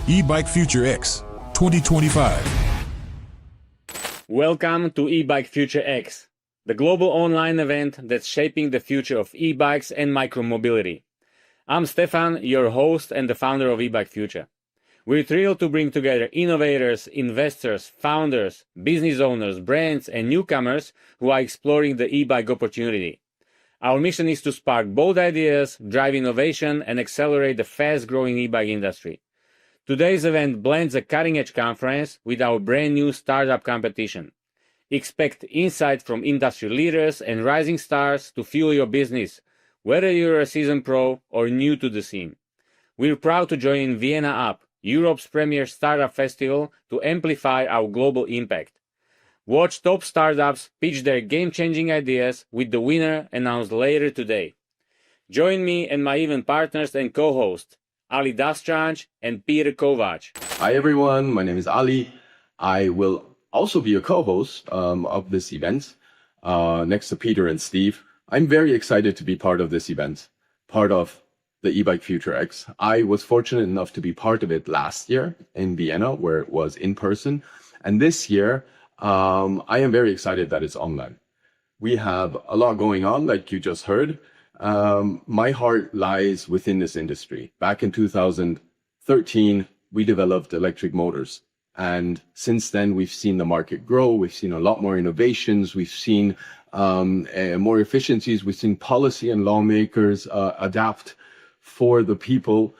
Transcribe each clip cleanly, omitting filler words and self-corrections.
Ebike Future X 2025. Welcome to Ebike Future X, the global online event that's shaping the future of e-bikes and micromobility. I'm Stefan, your host and the founder of Ebike Future. We're thrilled to bring together innovators, investors, founders, business owners, brands, and newcomers who are exploring the e-bike opportunity. Our mission is to spark bold ideas, drive innovation, and accelerate the fast-growing e-bike industry. Today's event blends a cutting-edge conference with our brand-new startup competition. Expect insight from industry leaders and rising stars to fuel your business, whether you're a seasoned pro or new to the scene. We're proud to join ViennaUP, Europe's premier startup festival, to amplify our global impact. Watch top startups pitch their game-changing ideas with the winner announced later today. Join me and my event partners and co-hosts, Ali Dastraj and Peter Kovac. Hi everyone, my name is Ali. I will also be a co-host of this event next to Peter and Steve. I'm very excited to be part of this event, part of the Ebike Future X. I was fortunate enough to be part of it last year in Vienna, where it was in person. And this year, I am very excited that it's online. We have a lot going on, like you just heard. My heart lies within this industry. Back in 2013, we developed electric motors. And since then, we've seen the market grow. We've seen a lot more innovations. We've seen more efficiencies. We've seen policy and lawmakers adapt for the people.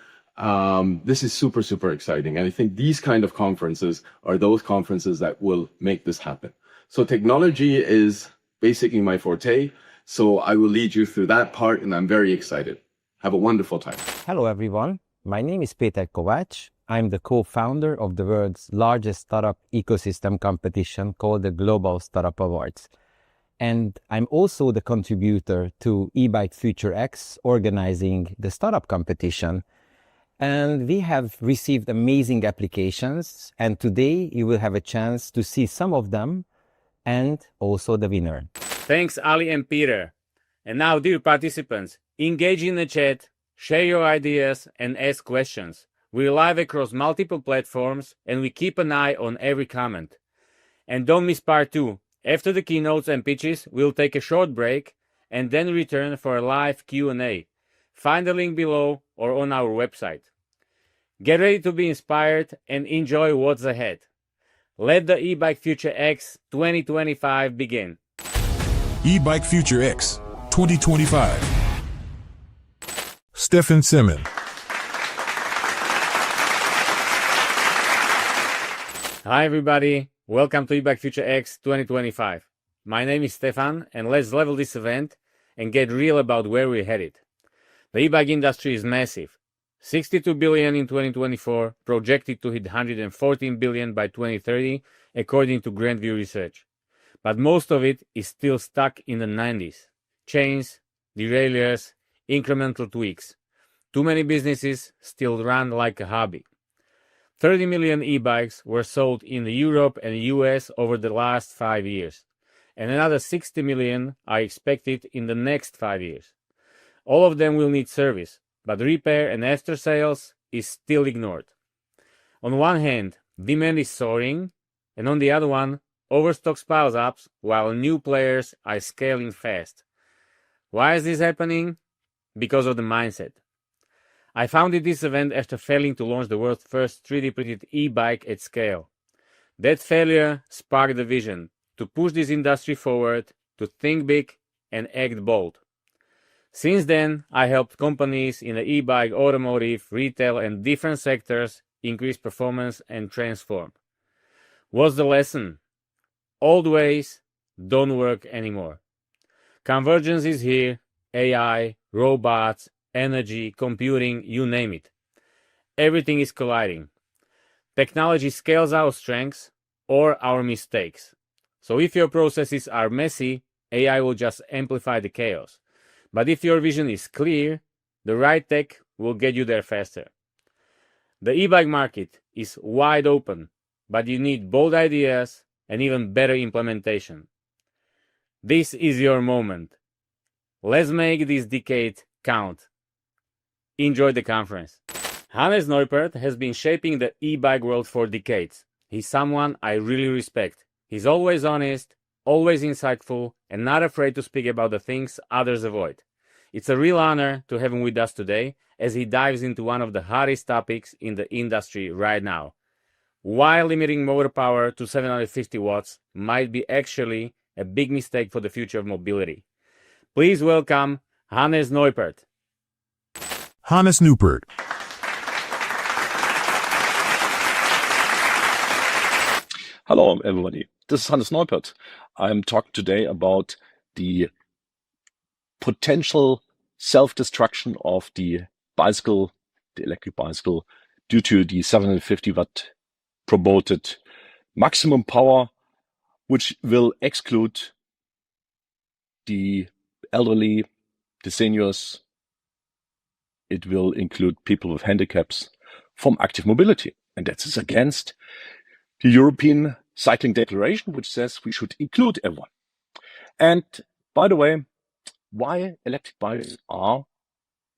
This is super, super exciting. And I think these kind of conferences are those conferences that will make this happen. So technology is basically my forte. So I will lead you through that part, and I'm very excited. Have a wonderful time. Hello, everyone. My name is Peter Kovac. I'm the co-founder of the world's largest startup ecosystem competition called the Global Startup Awards. And I'm also the contributor to Ebike Future X, organizing the startup competition. And we have received amazing applications. And today you will have a chance to see some of them and also the winner. Thanks, Ali and Peter. And now, dear participants, engage in the chat, share your ideas, and ask questions. We're live across multiple platforms, and we keep an eye on every comment. And don't miss part 2. After the keynotes and pitches, we'll take a short break and then return for a live Q&A. Find the link below or on our website. Get ready to be inspired and enjoy what's ahead. Let the Ebike Future X 2025 begin. Ebike Future X 2025. Stefan Simon. Hi everybody, welcome to Ebike Future X 2025. My name is Stefan, and let's level this event and get real about where we're headed. The e-bike industry is massive. 62 billion in 2024, projected to hit 114 billion by 2030, according to Grandview Research. But most of it is still stuck in the 90s. Chains, derailleurs, incremental tweaks. Too many businesses still run like a hobby. 30 million e-bikes were sold in Europe and US over the last 5 years, and another 60 million are expected in the next 5 years. All of them will need service, but repair and after sales is still ignored. On one hand, demand is soaring, and on the other one, overstock piles up while new players are scaling fast. Why is this happening? Because of the mindset. I founded this event after failing to launch the world's first 3D printed e-bike at scale. That failure sparked the vision to push this industry forward, to think big and act bold. Since then, I helped companies in the e-bike, automotive, retail, and different sectors increase performance and transform. What's the lesson? Old ways don't work anymore. Convergence is here, AI, robots, energy, computing, you name it. Everything is colliding. Technology scales our strengths or our mistakes. So if your processes are messy, AI will just amplify the chaos. But if your vision is clear, the right tech will get you there faster. The e-bike market is wide open, but you need bold ideas and even better implementation. This is your moment. Let's make this decade count. Enjoy the conference. Hannes Neupert has been shaping the e-bike world for decades. He's someone I really respect. He's always honest, always insightful, and not afraid to speak about the things others avoid. It's a real honor to have him with us today as he dives into one of the hottest topics in the industry right now. Why limiting motor power to 750 watts might be actually a big mistake for the future of mobility. Please welcome Hannes Neupert. Hannes Neupert. Hello, everybody. This is Hannes Neupert. I'm talking today about the potential self-destruction of the bicycle, the electric bicycle, due to the 750 watt promoted maximum power, which will exclude the elderly, the seniors. It will include people with handicaps from active mobility. And that is against the European Cycling Declaration, which says we should include everyone. And by the way, why electric bikes are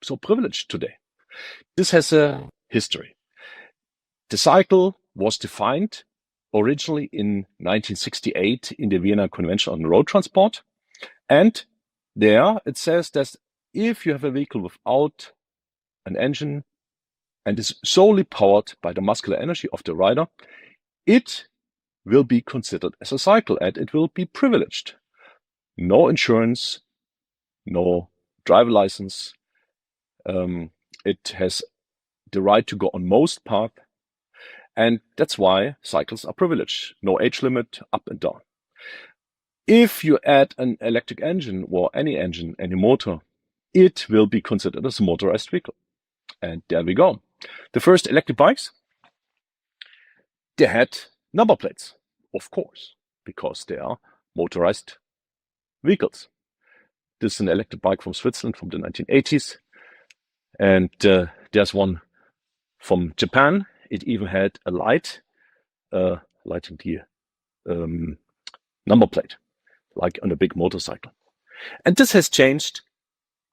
so privileged today? This has a history. The cycle was defined originally in 1968 in the Vienna Convention on Road Transport. And there it says that if you have a vehicle without an engine and is solely powered by the muscular energy of the rider, it will be considered as a cycle and it will be privileged. No insurance, no driver license. It has the right to go on most paths. And that's why cycles are privileged. No age limit, up and down. If you add an electric engine or any engine, any motor, it will be considered as a motorized vehicle. And there we go. The first electric bikes, they had number plates, of course, because they are motorized vehicles. This is an electric bike from Switzerland from the 1980s. And there's one from Japan. It even had a light, lighting the number plate, like on a big motorcycle. And this has changed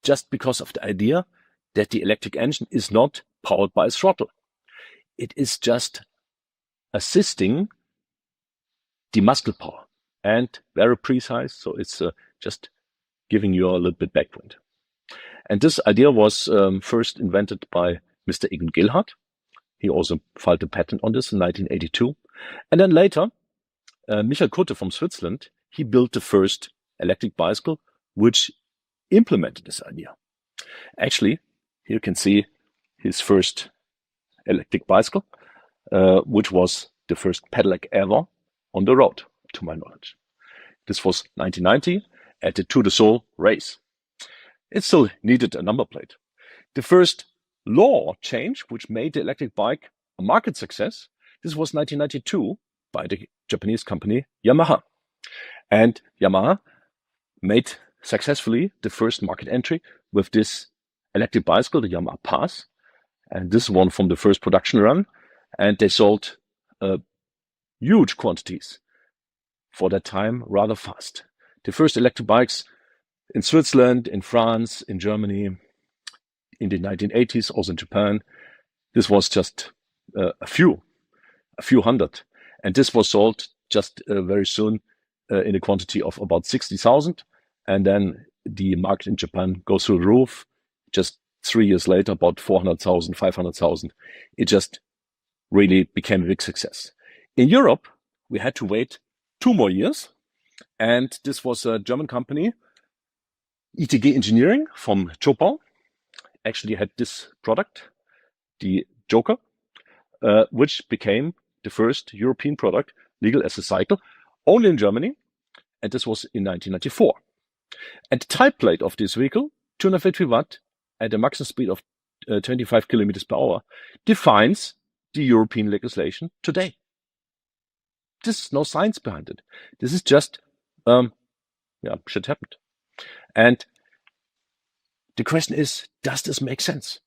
just because of the idea that the electric engine is not powered by a throttle. It is just assisting the muscle power and very precise. So it's just giving you a little bit backwind. And this idea was first invented by Mr. Egon Gilhard. He also filed a patent on this in 1982. And then later, Michael Kotte from Switzerland, he built the first electric bicycle, which implemented this idea. Actually, here you can see his first electric bicycle, which was the first pedelec ever on the road, to my knowledge. This was 1990 at the Tour de Sol race. It still needed a number plate. The first law change, which made the electric bike a market success, this was 1992 by the Japanese company Yamaha. And Yamaha made successfully the first market entry with this electric bicycle, the Yamaha Pass. And this one from the first production run. And they sold huge quantities for that time, rather fast. The first electric bikes in Switzerland, in France, in Germany, in the 1980s, also in Japan. This was just a few hundred. And this was sold just very soon in a quantity of about 60,000. And then the market in Japan goes through the roof. Just 3 years later, about 400,000, 500,000. It just really became a big success. In Europe, we had to wait 2 more years. And this was a German company, ITG Engineering from Chopin, actually had this product, the Joker, which became the first European product legal as a cycle, only in Germany. And this was in 1994. And the type plate of this vehicle, 250 watt at a maximum speed of 25 kilometers per hour, defines the European legislation today. There's no science behind it. This is just, shit happened. And the question is, does this make sense?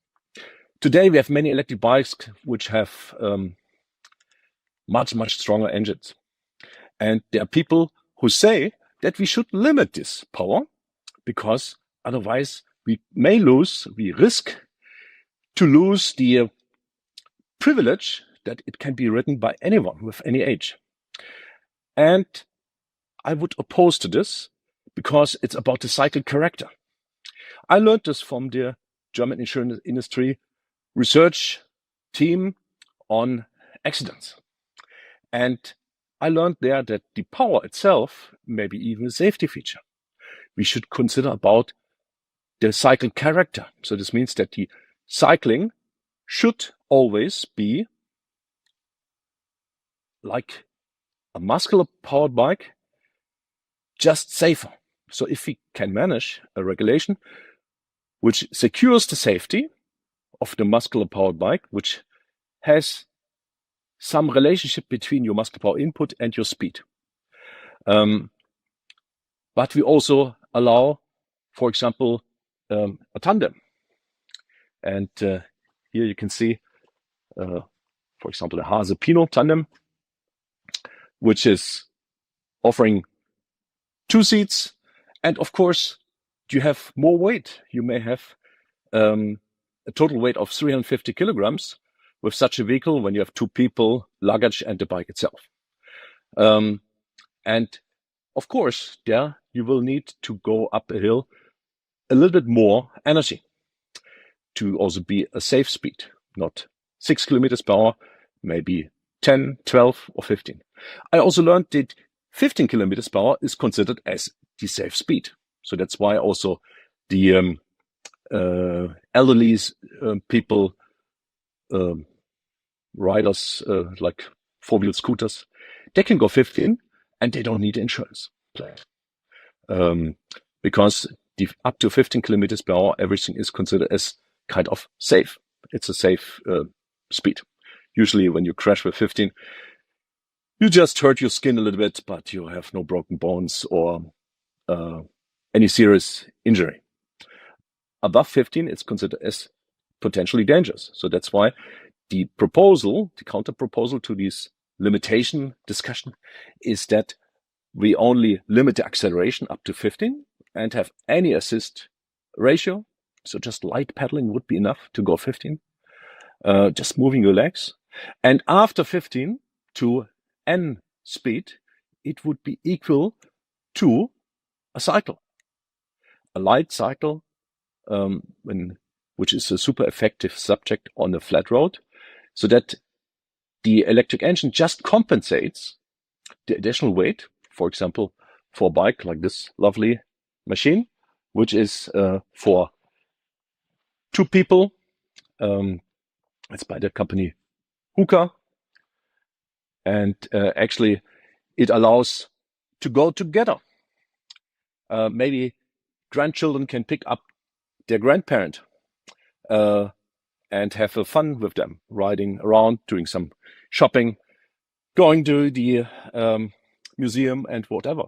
Today we have many electric bikes which have much, much stronger engines. And there are people who say that we should limit this power because otherwise we risk to lose the privilege that it can be ridden by anyone with any age. And I would oppose to this because it's about the cycle character. I learned this from the German insurance industry research team on accidents. And I learned there that the power itself may be even a safety feature. We should consider about the cycle character. So this means that the cycling should always be like a muscular powered bike, just safer. So if we can manage a regulation which secures the safety of the muscular powered bike, which has some relationship between your muscular power input and your speed. But we also allow, for example, a tandem. And here you can see, for example, the Hase Pino tandem, which is offering 2 seats. And of course, you have more weight. You may have a total weight of 350 kilograms with such a vehicle when you have 2 people, luggage, and the bike itself. And of course, there you will need to go up a hill a little bit more energy to also be a safe speed, not 6 kilometers per hour, maybe 10, 12, or 15. I also learned that 15 kilometers per hour is considered as the safe speed. So that's why also the elderly people, riders like 4-wheel scooters, they can go 15 and they don't need insurance plan. Because up to 15 kilometers per hour, everything is considered as kind of safe. It's a safe speed. Usually when you crash with 15, you just hurt your skin a little bit, but you have no broken bones or any serious injury. Above 15, it's considered as potentially dangerous. So that's why the proposal, the counter proposal to this limitation discussion is that we only limit the acceleration up to 15 and have any assist ratio. So just light pedaling would be enough to go 15, just moving your legs. And after 15 to N speed, it would be equal to a cycle, a light cycle, which is a super effective subject on a flat road, so that the electric engine just compensates the additional weight, for example, for a bike like this lovely machine, which is for 2 people. It's by the company Hoka. And actually, it allows to go together. Maybe grandchildren can pick up their grandparent and have fun with them, riding around, doing some shopping, going to the museum and whatever.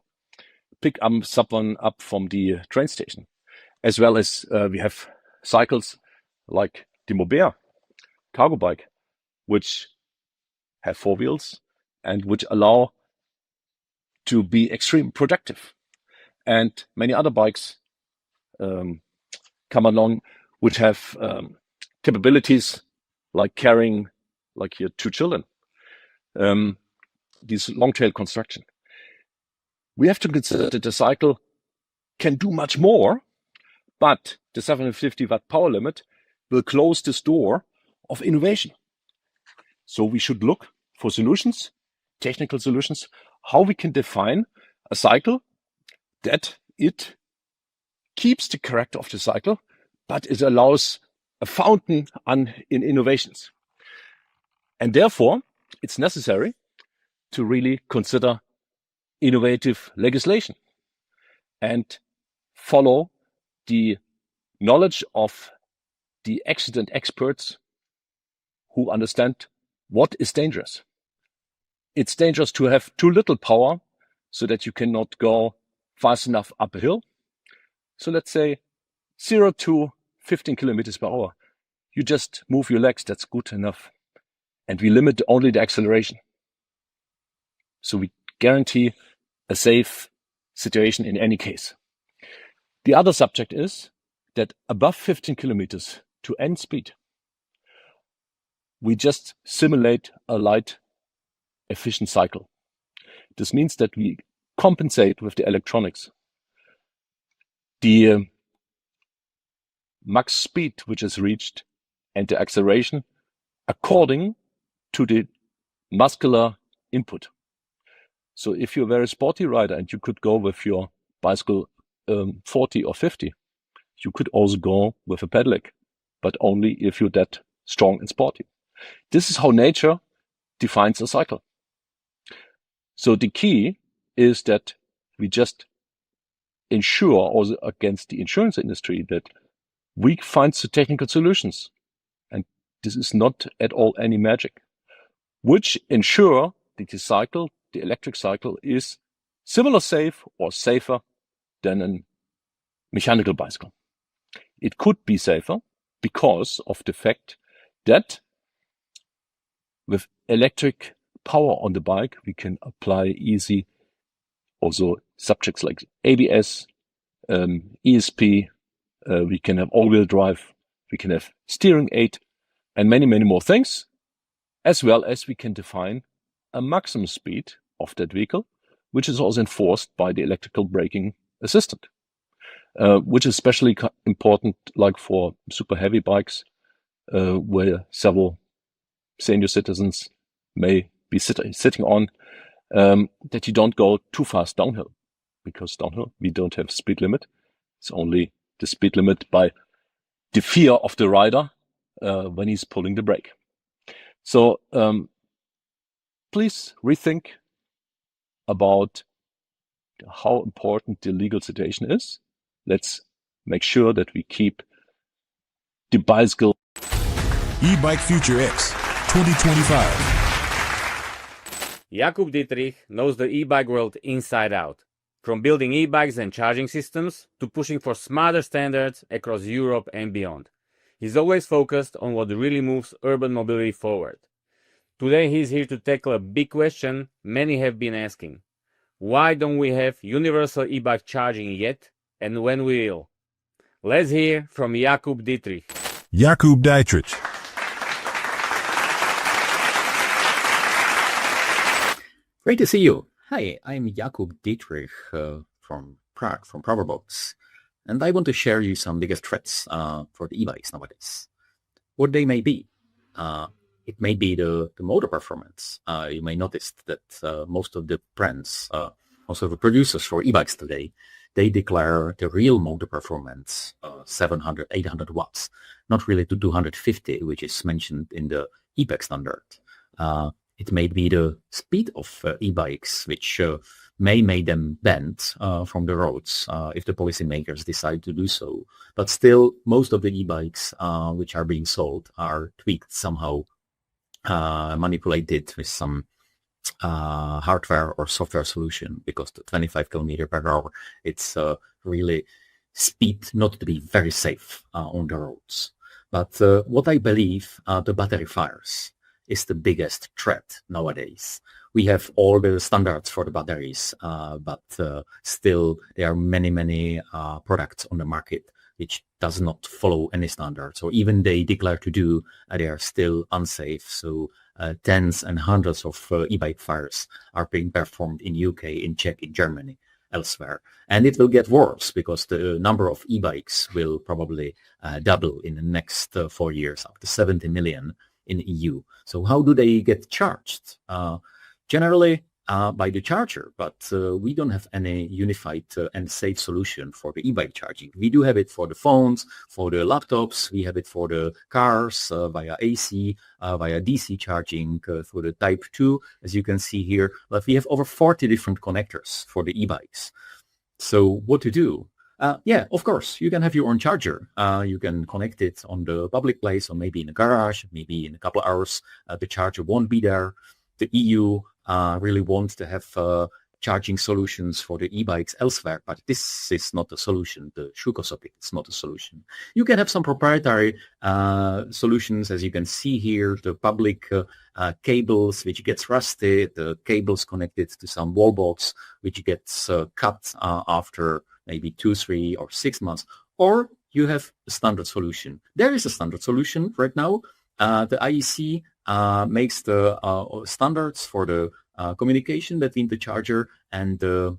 Pick someone up from the train station. As well as we have cycles like the Mobea cargo bike, which have 4 wheels and which allow to be extremely productive. And many other bikes come along which have capabilities like carrying like your 2 children. This long-tail construction. We have to consider that the cycle can do much more, but the 750 watt power limit will close this door of innovation. So we should look for solutions, technical solutions, how we can define a cycle that it keeps the character of the cycle, but it allows a fountain in innovations. And therefore, it's necessary to really consider innovative legislation and follow the knowledge of the accident experts who understand what is dangerous. It's dangerous to have too little power so that you cannot go fast enough up a hill. So let's say 0 to 15 kilometers per hour. You just move your legs, that's good enough. And we limit only the acceleration. So we guarantee a safe situation in any case. The other subject is that above 15 kilometers to N speed, we just simulate a light efficient cycle. This means that we compensate with the electronics the max speed which is reached and the acceleration according to the muscular input. So if you're a very sporty rider and you could go with your bicycle 40 or 50, you could also go with a pedelec, but only if you're that strong and sporty. This is how nature defines a cycle. So the key is that we just ensure also against the insurance industry that we find the technical solutions. And this is not at all any magic, which ensure that the cycle, the electric cycle, is similar safe or safer than a mechanical bicycle. It could be safer because of the fact that with electric power on the bike, we can apply easy also subjects like ABS, ESP, we can have all-wheel drive, we can have steering aid, and many, many more things, as well as we can define a maximum speed of that vehicle, which is also enforced by the electrical braking assistant, which is especially important like for super heavy bikes, where several senior citizens may be sitting on, that you don't go too fast downhill, because downhill we don't have speed limit. It's only the speed limit by the fear of the rider when he's pulling the brake. So please rethink about how important the legal situation is. Let's make sure that we keep the bicycle. Ebike Future X 2025. Jakub Dietrich knows the e-bike world inside out, from building e-bikes and charging systems to pushing for smarter standards across Europe and beyond. He's always focused on what really moves urban mobility forward. Today he's here to tackle a big question many have been asking. Why don't we have universal e-bike charging yet, and when we will? Let's hear from Jakub Dietrich. Jakub Dietrich. Great to see you. Hi, I'm Jakub Dietrich from Prague, from Powerbox, and I want to share you some biggest threats for the e-bikes nowadays. What they may be. It may be the motor performance. You may notice that most of the brands, also the producers for e-bikes today, they declare the real motor performance 700, 800 watts, not really to 250, which is mentioned in the e-bike standard. It may be the speed of e-bikes, which may make them banned from the roads if the policymakers decide to do so. But still, most of the e-bikes which are being sold are tweaked somehow, manipulated with some hardware or software solution, because the 25 kilometer per hour, it's really speed not to be very safe on the roads. But what I believe, the battery fires is the biggest threat nowadays. We have all the standards for the batteries, but still there are many products on the market which does not follow any standards, or even they declare to do, they are still unsafe. So tens and hundreds of e-bike fires are being performed in UK, in Czech, in Germany, elsewhere. And it will get worse because the number of e-bikes will probably double in the next 4 years, up to 70 million in EU. So how do they get charged? Generally by the charger, but we don't have any unified and safe solution for the e-bike charging. We do have it for the phones, for the laptops, we have it for the cars via AC, via DC charging for the Type 2, as you can see here. But we have over 40 different connectors for the e-bikes. So what to do? Yeah, of course, you can have your own charger. You can connect it on the public place, or maybe in a garage, maybe in a couple of hours. The charger won't be there. The EU really wants to have charging solutions for the e-bikes elsewhere, but this is not a solution. The Shuko socket is not a solution. You can have some proprietary solutions, as you can see here, the public cables which gets rusted, the cables connected to some wall box which gets cut after maybe 2, 3, or 6 months, or you have a standard solution. There is a standard solution right now. The IEC makes the standards for the communication between the charger and the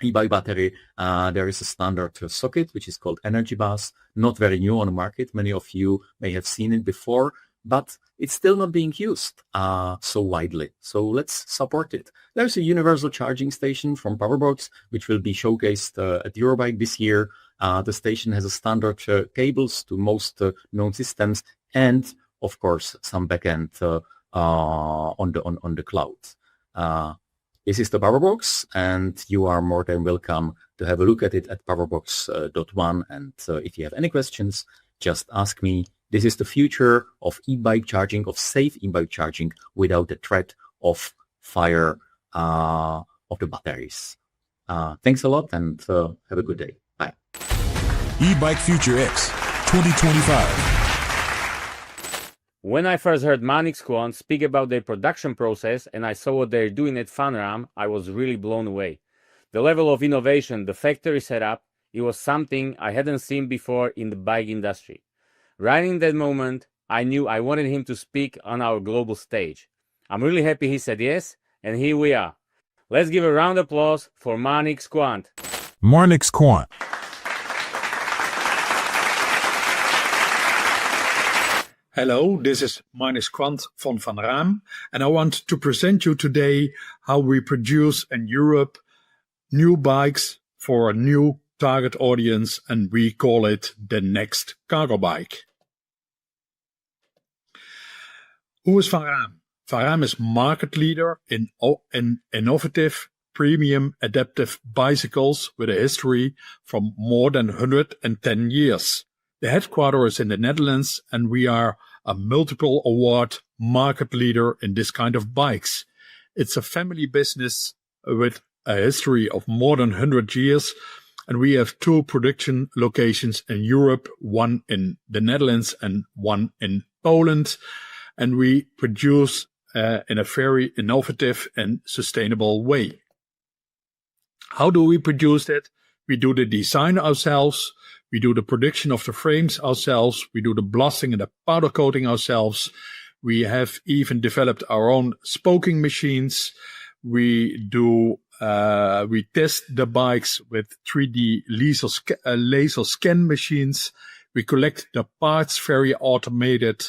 e-bike battery. There is a standard socket, which is called Energy Bus, not very new on the market. Many of you may have seen it before, but it's still not being used so widely. So let's support it. There's a universal charging station from Powerbox, which will be showcased at Eurobike this year. The station has a standard cables to most known systems, and of course some backend on the cloud. This is the Powerbox, and you are more than welcome to have a look at it at powerbox.one. And if you have any questions, just ask me. This is the future of e-bike charging, of safe e-bike charging without the threat of fire of the batteries. Thanks a lot, and have a good day. Bye. Ebike Future X 2025. When I first heard Manix Quant speak about their production process and I saw what they're doing at FunRAM, I was really blown away. The level of innovation, the factory setup, it was something I hadn't seen before in the bike industry. Right in that moment, I knew I wanted him to speak on our global stage. I'm really happy he said yes, and here we are. Let's give a round of applause for Manix Quant. Marnix Quant. Hello, this is Marnix Quant von ViennaUP, and I want to present you today how we produce in Europe new bikes for a new target audience, and we call it the next cargo bike. Who is ViennaUP? ViennaUP is market leader in innovative, premium, adaptive bicycles with a history from more than 110 years. The headquarters is in the Netherlands, and we are a multiple award market leader in this kind of bikes. It's a family business with a history of more than 100 years, and we have 2 production locations in Europe, one in the Netherlands and one in Poland, and we produce in a very innovative and sustainable way. How do we produce that? We do the design ourselves. We do the production of the frames ourselves. We do the blasting and the powder coating ourselves. We have even developed our own spoking machines. We test the bikes with 3D laser scan machines. We collect the parts very automated.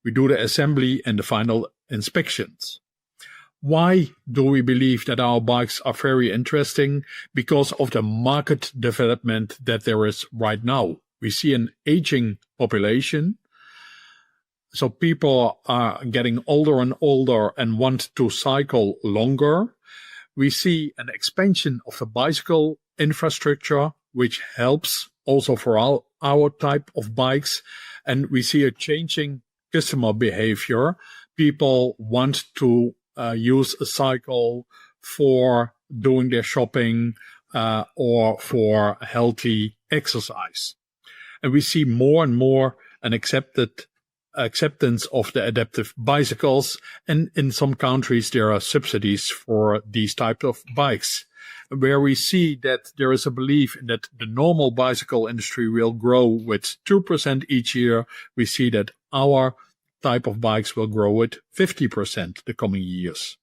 We do the assembly and the final inspections. Why do we believe that our bikes are very interesting? Because of the market development that there is right now. We see an aging population. So people are getting older and older and want to cycle longer. We see an expansion of the bicycle infrastructure, which helps also for our type of bikes. And we see a changing customer behavior. People want to use a cycle for doing their shopping or for healthy exercise. And we see more and more an acceptance of the adaptive bicycles. And in some countries, there are subsidies for these types of bikes, where we see that there is a belief that the normal bicycle industry will grow with 2% each year. We see that our type of bikes will grow at 50% the coming years.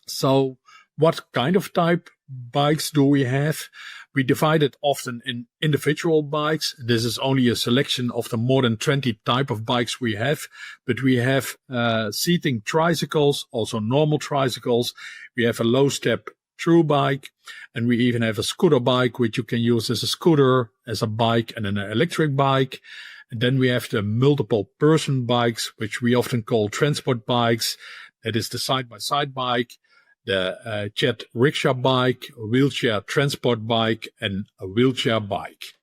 So what kind of type bikes do we have? We divide it often in individual bikes. This is only a selection of the more than 20 type of bikes we have, but we have seating tricycles, also normal tricycles. We have a low step true bike, and we even have a scooter bike, which you can use as a scooter, as a bike, and an electric bike. And then we have the multiple person bikes, which we often call transport bikes. That is the side-by-side bike, the jet rickshaw bike, a wheelchair transport bike, and a wheelchair bike.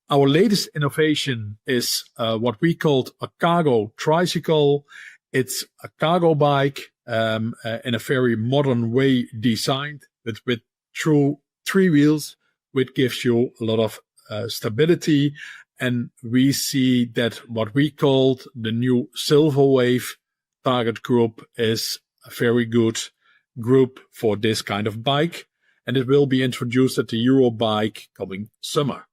Our latest innovation is what we called a cargo tricycle. It's a cargo bike in a very modern way designed, with true 3 wheels, which gives you a lot of stability. And we see that what we called the new Silver Wave target group is a very good group for this kind of bike. And it will be introduced at the Eurobike coming summer.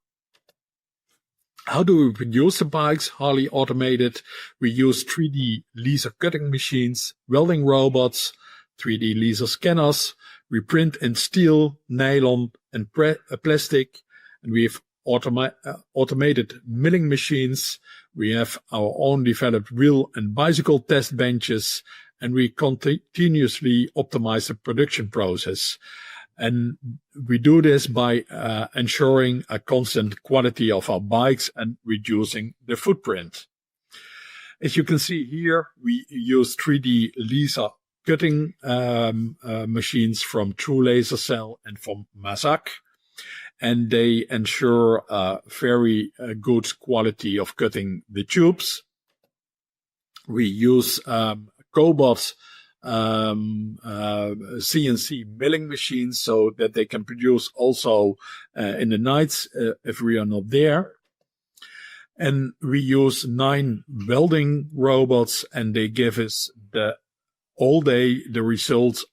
How do we produce the bikes? Highly automated. We use 3D laser cutting machines, welding robots, 3D laser scanners. We print in steel, nylon, and plastic. And we have automated milling machines. We have our own developed wheel and bicycle test benches. And we continuously optimize the production process. And we do this by ensuring a constant quality of our bikes and reducing the footprint. As you can see here, we use 3D laser cutting machines from True Laser Cell and from Mazak. And they ensure a very good quality of cutting the tubes. We use cobot CNC milling machines so that they can produce also in the nights if we are not there. And we use 9 welding robots, and they give us all day the results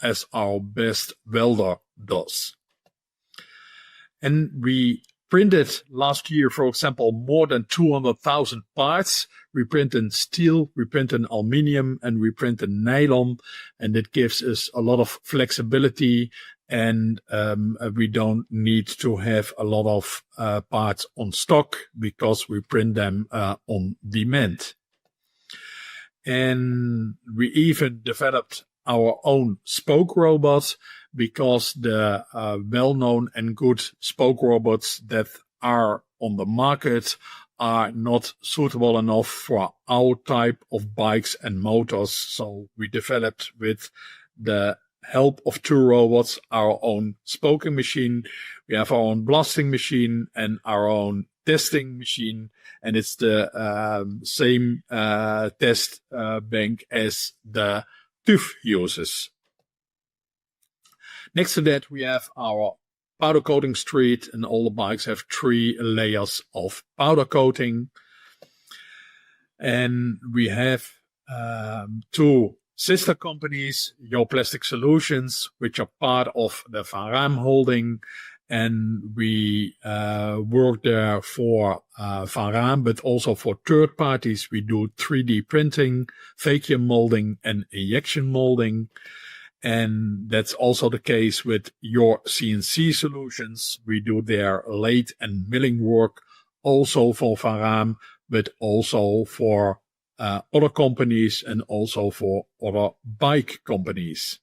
as our best welder does. And we printed last year, for example, more than 200,000 parts. We print in steel, we print in aluminium, and we print in nylon. And it gives us a lot of flexibility, and we don't need to have a lot of parts on stock because we print them on demand. And we even developed our own spoke robot, because the well-known and good spoke robots that are on the market are not suitable enough for our type of bikes and motors. So we developed, with the help of 2 robots, our own spoking machine. We have our own blasting machine and our own testing machine, and it's the same test bank as the TÜV uses. Next to that, we have our powder coating street, and all the bikes have 3 layers of powder coating. And we have 2 sister companies, Your Plastic Solutions, which are part of the Van Raam holding. And we work there for Van Raam, but also for third parties. We do 3D printing, vacuum molding, and injection molding. And that's also the case with Your CNC Solutions. We do their lathe and milling work also for Van Raam, but also for other companies and also for other bike companies.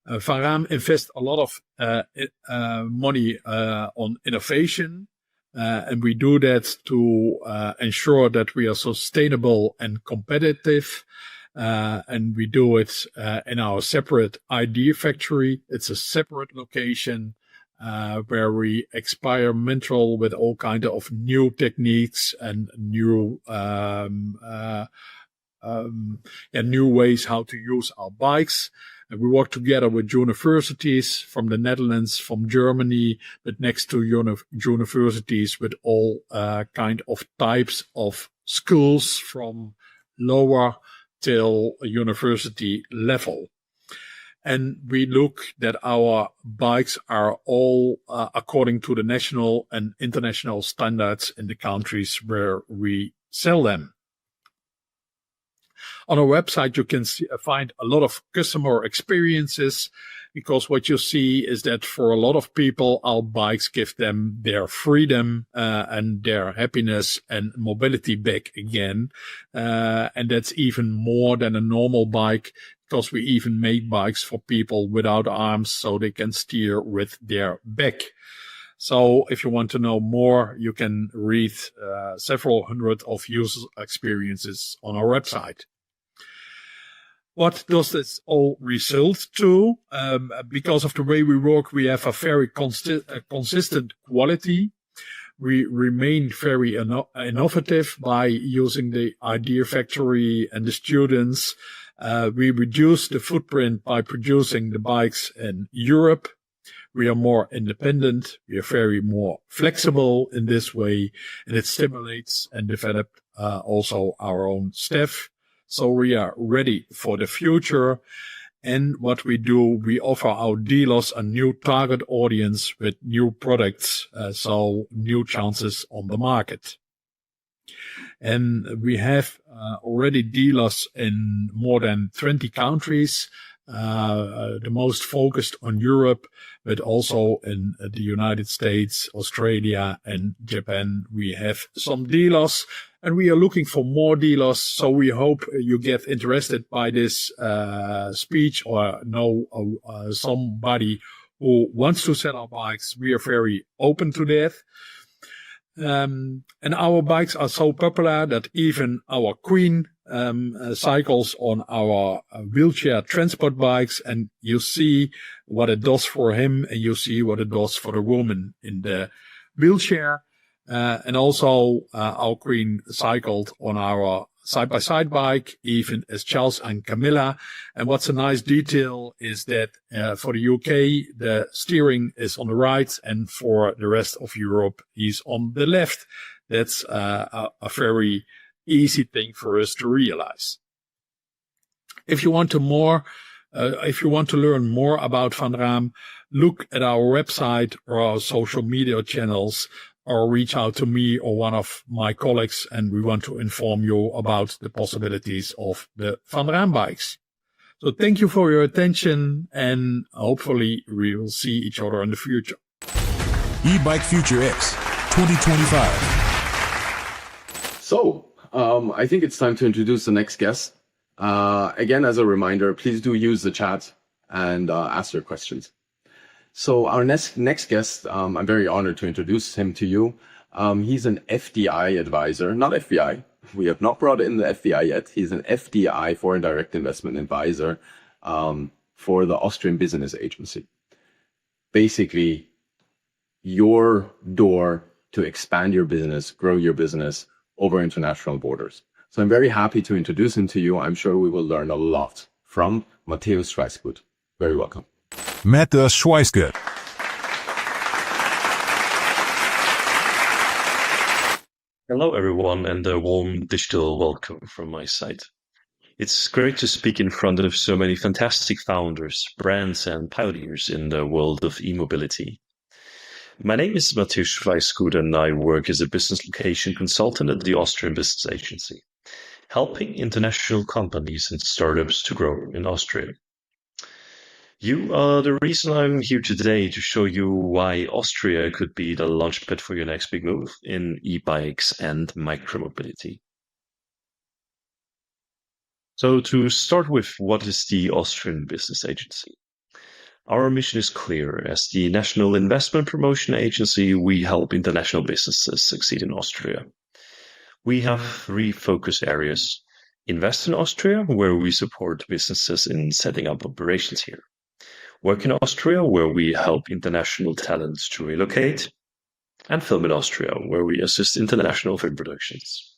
Van Raam invests a lot of money on innovation, and we do that to ensure that we are sustainable and competitive. And we do it in our separate idea factory. It's a separate location where we experimental with all kinds of new techniques and new ways how to use our bikes. And we work together with universities from the Netherlands, from Germany, but next to universities with all kind of types of schools from lower till university level. And we look that our bikes are all according to the national and international standards in the countries where we sell them. On our website, you can find a lot of customer experiences, because what you see is that for a lot of people, our bikes give them their freedom and their happiness and mobility back again. And that's even more than a normal bike, because we even make bikes for people without arms so they can steer with their back. So if you want to know more, you can read several hundred of user experiences on our website. What does this all result to? Because of the way we work, we have a very consistent quality. We remain very innovative by using the idea factory and the students. We reduce the footprint by producing the bikes in Europe. We are more independent. We are very more flexible in this way, and it stimulates and develops also our own staff. So we are ready for the future. And what we do, we offer our dealers a new target audience with new products, so new chances on the market. And we have already dealers in more than 20 countries, the most focused on Europe, but also in the United States, Australia, and Japan. We have some dealers, and we are looking for more dealers. So we hope you get interested by this speech or know somebody who wants to sell our bikes. We are very open to that. And our bikes are so popular that even our queen cycles on our wheelchair transport bikes, and you see what it does for him, and you see what it does for the woman in the wheelchair. And also our queen cycled on our side-by-side bike, even as Charles and Camilla. And what's a nice detail is that for the UK, the steering is on the right, and for the rest of Europe, he's on the left. That's a very easy thing for us to realize. If you want to learn more about Van Raam, look at our website or our social media channels, or reach out to me or one of my colleagues, and we want to inform you about the possibilities of the Van Raam bikes. So thank you for your attention, and hopefully we will see each other in the future. Ebike Future X 2025. So, I think it's time to introduce the next guest. Again, as a reminder, please do use the chat and ask your questions. So our next guest, I'm very honored to introduce him to you. He's an FDI advisor, not FBI. We have not brought in the FDI yet. He's an FDI, foreign direct investment advisor, for the Austrian Business Agency. Basically, your door to expand your business, grow your business over international borders. So I'm very happy to introduce him to you. I'm sure we will learn a lot from Matthäus Schweisgut. Very welcome. Matthäus Schweisgut. Hello, everyone, and a warm digital welcome from my side. It's great to speak in front of so many fantastic founders, brands, and pioneers in the world of e-mobility. My name is Matthäus Schweisgut, and I work as a business location consultant at the Austrian Business Agency, helping international companies and startups to grow in Austria. You are the reason I'm here today, to show you why Austria could be the launchpad for your next big move in e-bikes and micromobility. So to start with, what is the Austrian Business Agency? Our mission is clear. As the National Investment Promotion Agency, we help international businesses succeed in Austria. We have 3 focus areas. Invest in Austria, where we support businesses in setting up operations here. Work in Austria, where we help international talents to relocate. And Film in Austria, where we assist international film productions.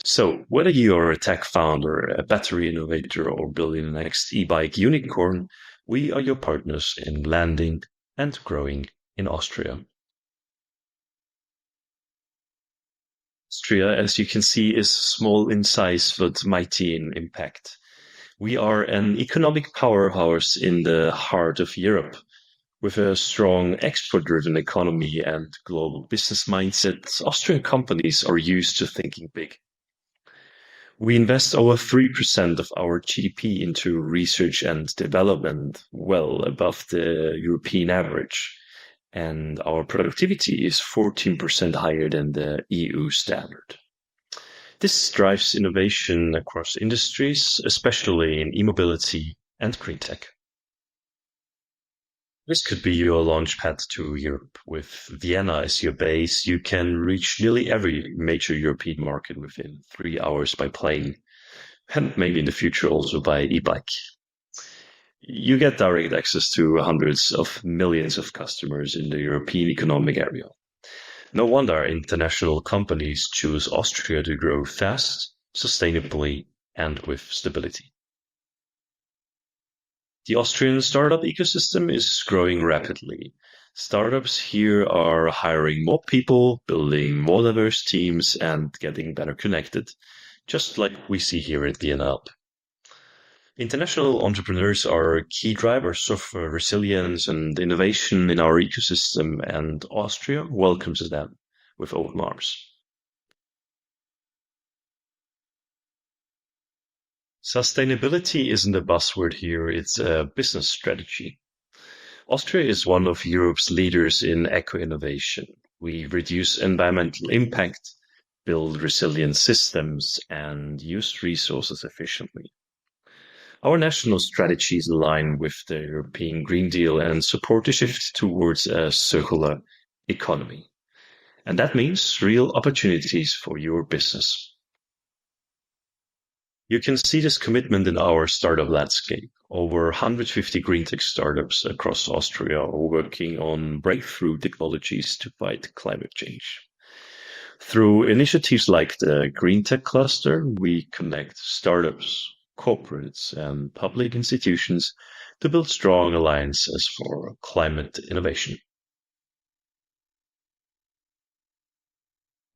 So, whether you are a tech founder, a battery innovator, or building the next e-bike unicorn, we are your partners in landing and growing in Austria. Austria, as you can see, is small in size but mighty in impact. We are an economic powerhouse in the heart of Europe. With a strong export-driven economy and global business mindset, Austrian companies are used to thinking big. We invest over 3% of our GDP into research and development, well above the European average, and our productivity is 14% higher than the EU standard. This drives innovation across industries, especially in e-mobility and green tech. This could be your launchpad to Europe. With Vienna as your base, you can reach nearly every major European market within 3 hours by plane, and maybe in the future also by e-bike. You get direct access to hundreds of millions of customers in the European Economic Area. No wonder international companies choose Austria to grow fast, sustainably, and with stability. The Austrian startup ecosystem is growing rapidly. Startups here are hiring more people, building more diverse teams, and getting better connected, just like we see here at ViennaUP. International entrepreneurs are key drivers of resilience and innovation in our ecosystem, and Austria welcomes them with open arms. Sustainability isn't a buzzword here, it's a business strategy. Austria is one of Europe's leaders in eco-innovation. We reduce environmental impact, build resilient systems, and use resources efficiently. Our national strategies align with the European Green Deal and support the shift towards a circular economy. And that means real opportunities for your business. You can see this commitment in our startup landscape. Over 150 green tech startups across Austria are working on breakthrough technologies to fight climate change. Through initiatives like the Green Tech Cluster, we connect startups, corporates, and public institutions to build strong alliances for climate innovation.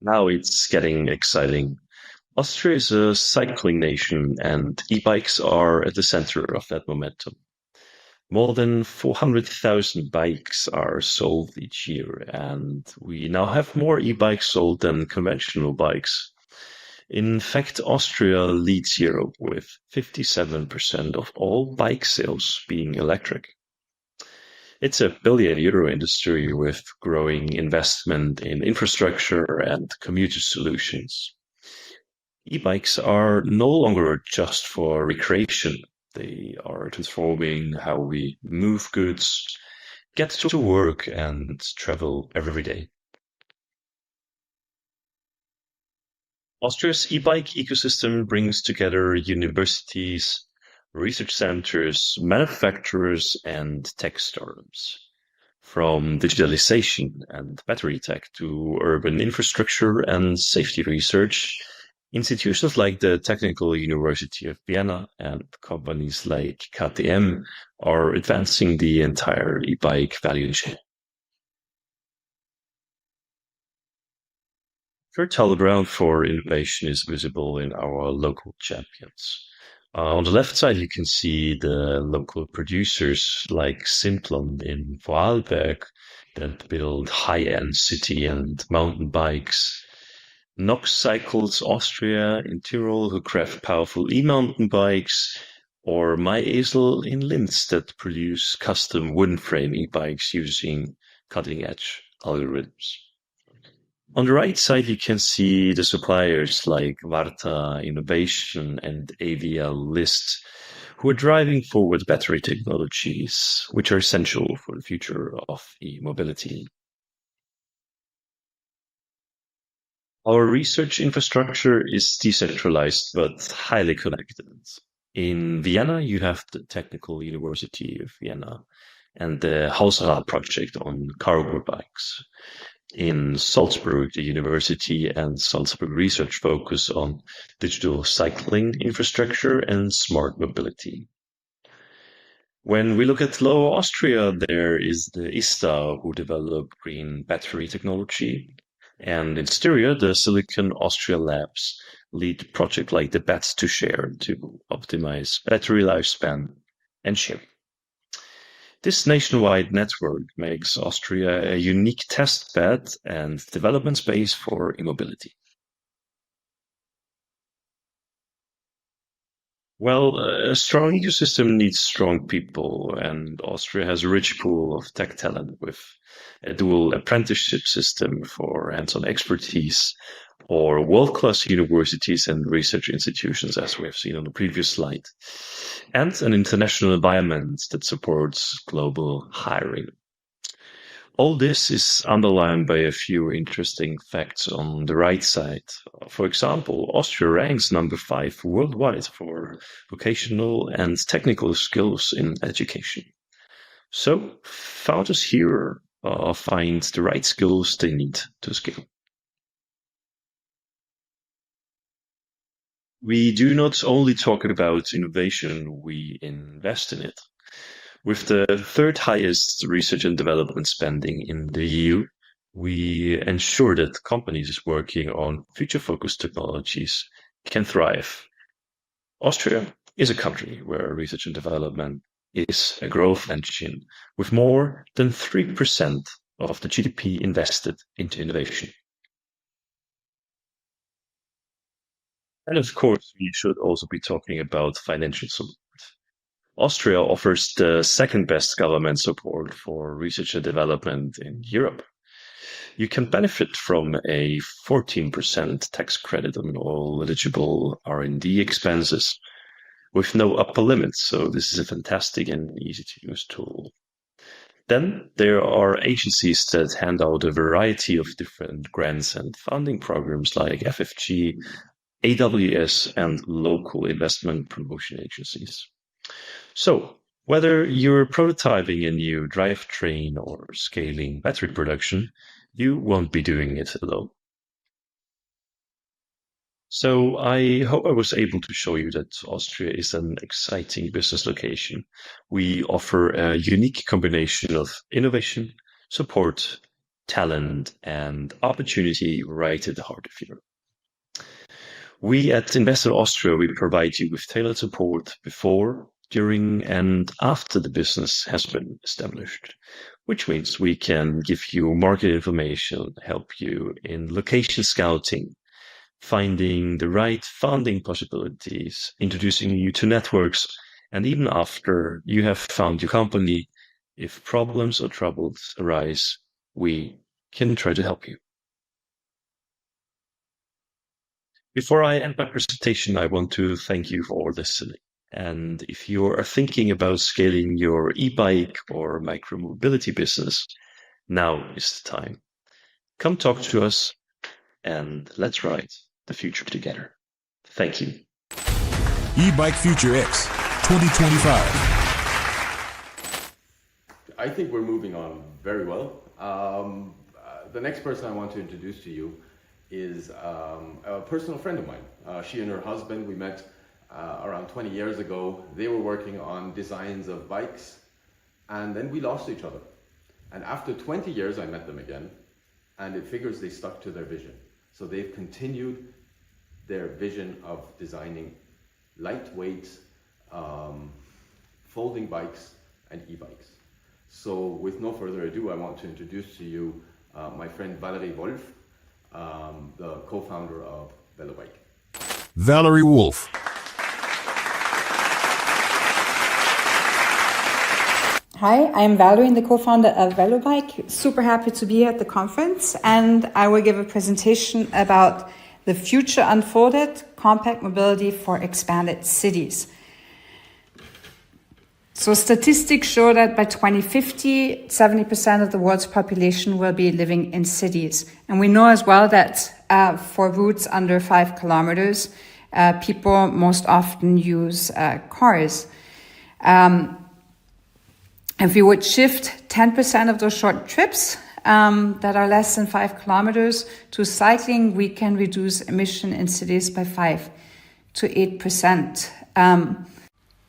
Now it's getting exciting. Austria is a cycling nation, and e-bikes are at the center of that momentum. More than 400,000 bikes are sold each year, and we now have more e-bikes sold than conventional bikes. In fact, Austria leads Europe with 57% of all bike sales being electric. It's a billion-euro industry with growing investment in infrastructure and commuter solutions. E-bikes are no longer just for recreation. They are transforming how we move goods, get to work, and travel every day. Austria's e-bike ecosystem brings together universities, research centers, manufacturers, and tech startups. From digitalization and battery tech to urban infrastructure and safety research, institutions like the Technical University of Vienna and companies like KTM are advancing the entire e-bike value chain. Fertile ground for innovation is visible in our local champions. On the left side, you can see the local producers like Simplon in Vorarlberg that build high-end city and mountain bikes. Nox Cycles Austria in Tyrol, who craft powerful e-mountain bikes, or MyEsel in Linz that produce custom wooden frame e-bikes using cutting-edge algorithms. On the right side, you can see the suppliers like Varta Innovation and AVL List, who are driving forward battery technologies, which are essential for the future of e-mobility. Our research infrastructure is decentralized but highly connected. In Vienna, you have the Technical University of Vienna and the Hausrad project on cargo bikes. In Salzburg, the university and Salzburg Research focus on digital cycling infrastructure and smart mobility. When we look at Lower Austria, there is the ISTA, who develop green battery technology. And in Styria, the Silicon Austria labs lead a project like the BATS to Share to optimize battery lifespan and sharing. This nationwide network makes Austria a unique test bed and development space for e-mobility. Well, a strong ecosystem needs strong people, and Austria has a rich pool of tech talent with a dual apprenticeship system for hands-on expertise, or world-class universities and research institutions, as we have seen on the previous slide, and an international environment that supports global hiring. All this is underlined by a few interesting facts on the right side. For example, Austria ranks number 5 worldwide for vocational and technical skills in education. So, founders here find the right skills they need to scale. We do not only talk about innovation, we invest in it. With the third highest research and development spending in the EU, we ensure that companies working on future-focused technologies can thrive. Austria is a country where research and development is a growth engine with more than 3% of the GDP invested into innovation. And of course, we should also be talking about financial support. Austria offers the second best government support for research and development in Europe. You can benefit from a 14% tax credit on all eligible R&D expenses with no upper limit, so this is a fantastic and easy to use tool. Then there are agencies that hand out a variety of different grants and funding programs like FFG, AWS, and local investment promotion agencies. So whether you're prototyping a new drivetrain or scaling battery production, you won't be doing it alone. So I hope I was able to show you that Austria is an exciting business location. We offer a unique combination of innovation, support, talent, and opportunity right at the heart of Europe. We at Investor Austria, we provide you with tailored support before, during, and after the business has been established, which means we can give you market information, help you in location scouting, finding the right funding possibilities, introducing you to networks, and even after you have found your company, if problems or troubles arise, we can try to help you. Before I end my presentation, I want to thank you for listening. And if you are thinking about scaling your e-bike or micromobility business, now is the time. Come talk to us and let's ride the future together. Thank you. Ebike Future X 2025. I think we're moving on very well. The next person I want to introduce to you is a personal friend of mine. She and her husband, we met around 20 years ago. They were working on designs of bikes, and then we lost each other. And after 20 years, I met them again, and it figures they stuck to their vision. So they've continued their vision of designing lightweight, folding bikes and e-bikes. So with no further ado, I want to introduce to you my friend Valerie Wolf, the co-founder of VeloBike. Valerie Wolf. Hi, I'm Valerie, the co-founder of VeloBike. Super happy to be here at the conference, and I will give a presentation about the future unfolded compact mobility for expanded cities. So statistics show that by 2050, 70% of the world's population will be living in cities. And we know as well that for routes under 5 kilometers, people most often use cars. If we would shift 10% of those short trips that are less than 5 kilometers to cycling, we can reduce emission in cities by 5 to 8%.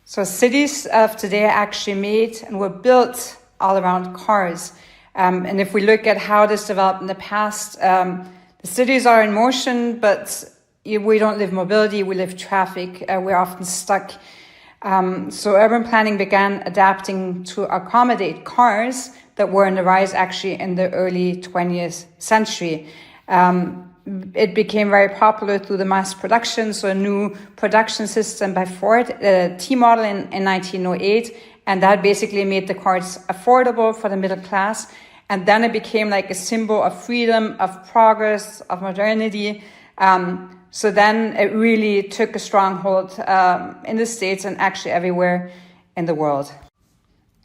So cities of today are actually made and were built all around cars. And if we look at how this developed in the past, the cities are in motion, but we don't live mobility, we live traffic. We're often stuck. So urban planning began adapting to accommodate cars that were in the rise actually in the early 20th century. It became very popular through the mass production, so a new production system by Ford, the T model in 1908, and that basically made the cars affordable for the middle class. And then it became like a symbol of freedom, of progress, of modernity. So then it really took a stronghold in the States and actually everywhere in the world.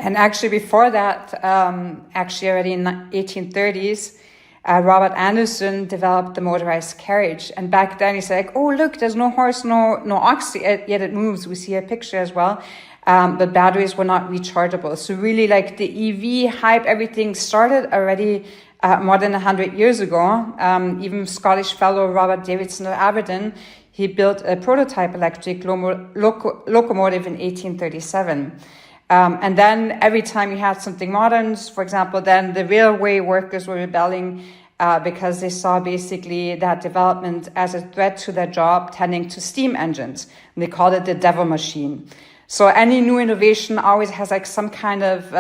And actually before that, actually already in the 1830s, Robert Anderson developed the motorized carriage. And back then he said, like, oh, look, there's no horse, no ox, yet it moves. We see a picture as well. But batteries were not rechargeable. So really like the EV hype, everything started already more than 100 years ago. Even Scottish fellow Robert Davidson of Aberdeen, he built a prototype electric locomotive in 1837. And then every time you had something modern, for example, then the railway workers were rebelling because they saw basically that development as a threat to their job tending to steam engines. And they called it the devil machine. So any new innovation always has like some kind of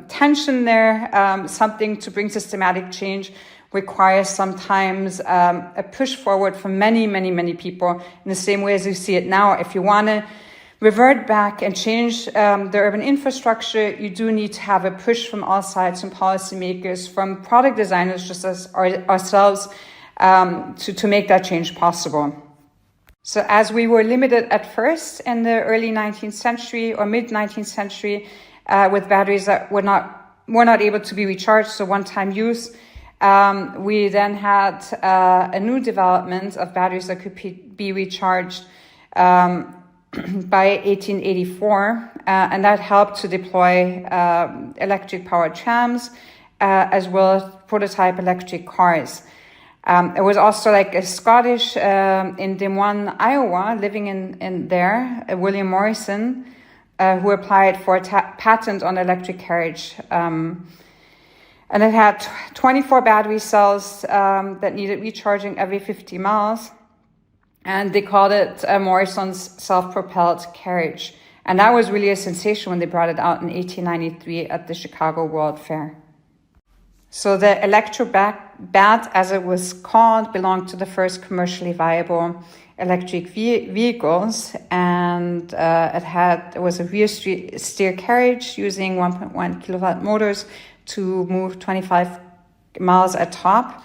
tension there. Something to bring systematic change requires sometimes a push forward from many people in the same way as you see it now. If you want to revert back and change the urban infrastructure, you do need to have a push from all sides, from policymakers, from product designers, just as ourselves, to make that change possible. So as we were limited at first in the early 19th century or mid 19th century with batteries that were not able to be recharged, so one-time use, we then had a new development of batteries that could be recharged by 1884, and that helped to deploy electric-powered trams as well as prototype electric cars. It was also like a Scottish in Des Moines, Iowa, living in there, William Morrison, who applied for a patent on electric carriage. And it had 24 battery cells that needed recharging every 50 miles. And they called it Morrison's self-propelled carriage. And that was really a sensation when they brought it out in 1893 at the Chicago World Fair. So the Electrobat, as it was called, belonged to the first commercially viable electric vehicles. And it was a rear steer carriage using 1.1 kilowatt motors to move 25 miles at top.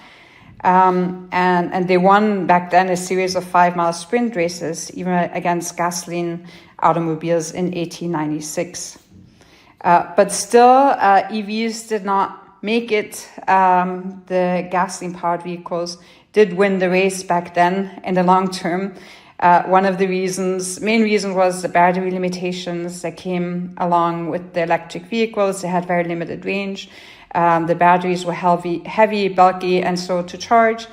And they won back then a series of 5-mile sprint races, even against gasoline automobiles in 1896. But still, EVs did not make it. The gasoline-powered vehicles did win the race back then in the long term. One of the main reasons was the battery limitations that came along with the electric vehicles. They had very limited range. The batteries were heavy, bulky, and slow to charge.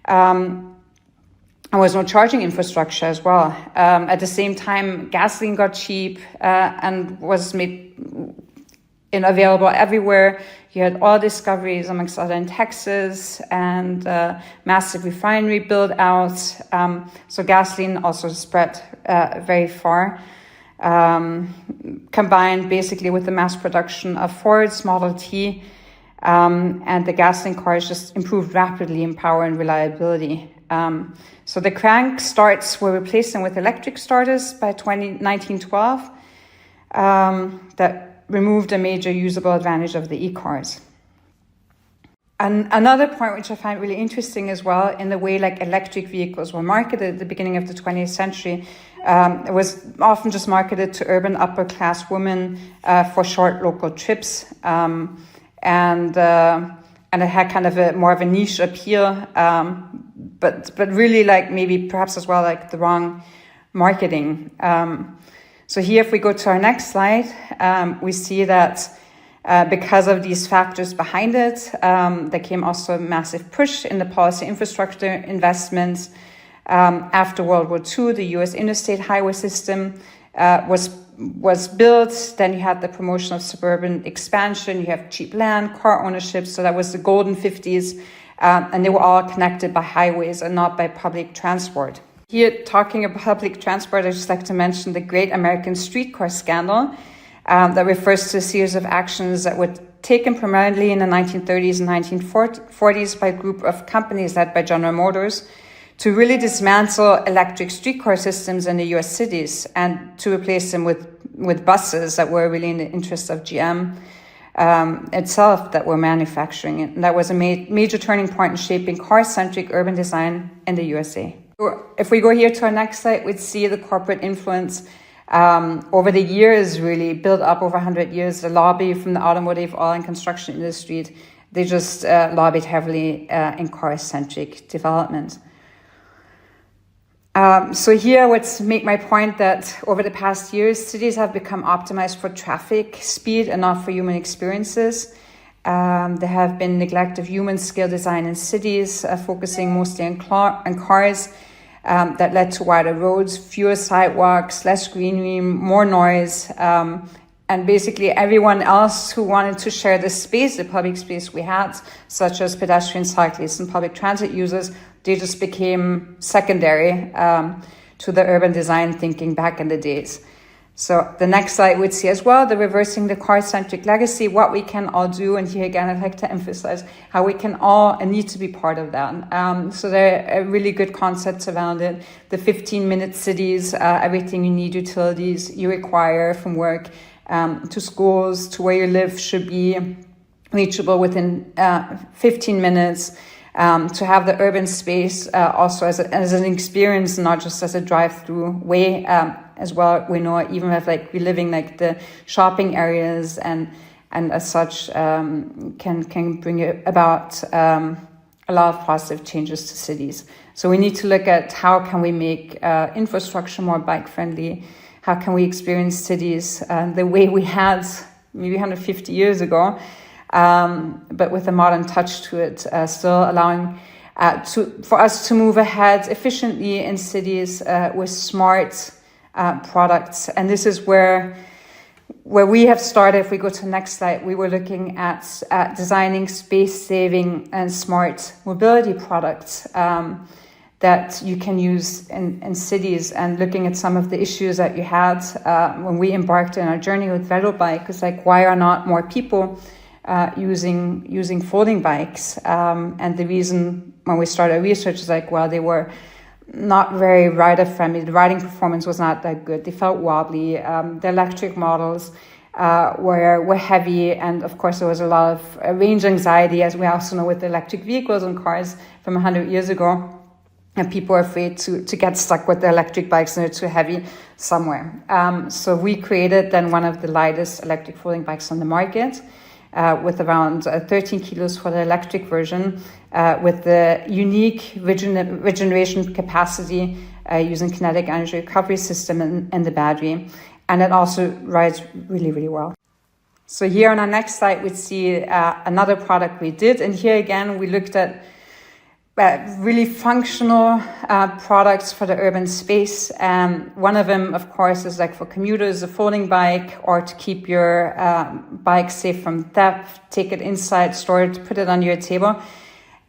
There was no charging infrastructure as well. At the same time, gasoline got cheap and was made available everywhere. You had oil discoveries, amongst other, in Texas, and massive refinery build-outs. So gasoline also spread very far. Combined basically with the mass production of Ford's Model T, and the gasoline cars just improved rapidly in power and reliability. So the crank starts were replaced with electric starters by 1912 that removed a major usable advantage of the e-cars. And another point which I find really interesting as well, in the way like electric vehicles were marketed at the beginning of the 20th century, it was often just marketed to urban upper class women for short local trips, and it had kind of more of a niche appeal, but really like maybe perhaps as well like the wrong marketing. So here, if we go to our next slide, we see that because of these factors behind it, there came also a massive push in the policy infrastructure investments. After World War II, the U.S. interstate highway system was built. Then you had the promotion of suburban expansion. You have cheap land, car ownership. So that was the golden 50s. And they were all connected by highways and not by public transport. Here, talking about public transport, I'd just like to mention the Great American Streetcar Scandal that refers to a series of actions that were taken primarily in the 1930s and 1940s by a group of companies led by General Motors to really dismantle electric streetcar systems in the U.S. cities and to replace them with buses that were really in the interest of GM itself that were manufacturing it. And that was a major turning point in shaping car-centric urban design in the USA. If we go here to our next slide, we'd see the corporate influence over the years, really built up over 100 years. The lobby from the automotive, oil, and construction industry, they just lobbied heavily in car-centric development. So here I would make my point that over the past years, cities have become optimized for traffic speed and not for human experiences. There have been neglect of human scale design in cities, focusing mostly on cars, that led to wider roads, fewer sidewalks, less greenery, more noise, and And basically everyone else who wanted to share the space, the public space we had, such as pedestrian cyclists and public transit users, they just became secondary to the urban design thinking back in the days. So the next slide would see as well, the reversing the car-centric legacy, what we can all do. And here again, I'd like to emphasize how we can all and need to be part of that. So there are really good concepts around it. The 15-minute cities, everything you need, utilities you require from work to schools, to where you live should be reachable within 15 minutes. To have the urban space also as an experience, not just as a drive-through way as well. We know even if like we living like the shopping areas and as such can bring about a lot of positive changes to cities. So we need to look at how can we make infrastructure more bike-friendly. How can we experience cities the way we had maybe 150 years ago, but with a modern touch to it, still allowing for us to move ahead efficiently in cities with smart products. And this is where we have started. If we go to the next slide, we were looking at designing space-saving and smart mobility products that you can use in cities, and looking at some of the issues that you had when we embarked on our journey with VeloBike. It's like, why are not more people using folding bikes? And the reason when we started research is like, well, they were not very rider friendly. The riding performance was not that good. They felt wobbly. The electric models were heavy, and of course there was a lot of range anxiety, as we also know with the electric vehicles and cars from 100 years ago. And people are afraid to get stuck with the electric bikes and they're too heavy somewhere. So we created then one of the lightest electric folding bikes on the market, with around 13 kilos for the electric version, with the unique regeneration capacity using kinetic energy recovery system and the battery. And it also rides really, really well. So here on our next slide, we see another product we did. And here again, we looked at really functional products for the urban space. One of them, of course, is like for commuters, a folding bike, or to keep your bike safe from theft, take it inside, store it, put it under your table.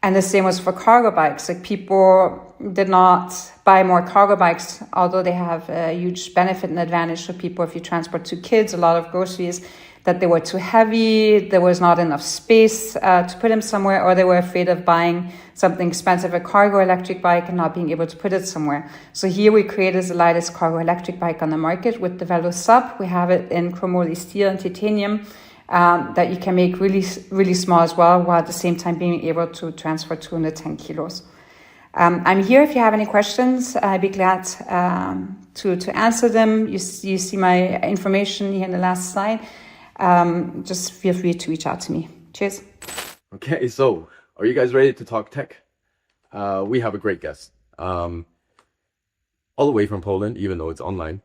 And the same was for cargo bikes. Like, people did not buy more cargo bikes, although they have a huge benefit and advantage for people if you transport two kids, a lot of groceries, that they were too heavy, there was not enough space to put them somewhere, or they were afraid of buying something expensive, a cargo electric bike, and not being able to put it somewhere. So here we created the lightest cargo electric bike on the market with the VeloSUP. We have it in chromoly steel and titanium that you can make really, really small as well, while at the same time being able to transfer 210 kilos. I'm here if you have any questions. I'd be glad to answer them. You see my information here in the last slide. Just feel free to reach out to me. Cheers. Okay, so are you guys ready to talk tech? We have a great guest. All the way from Poland, even though it's online.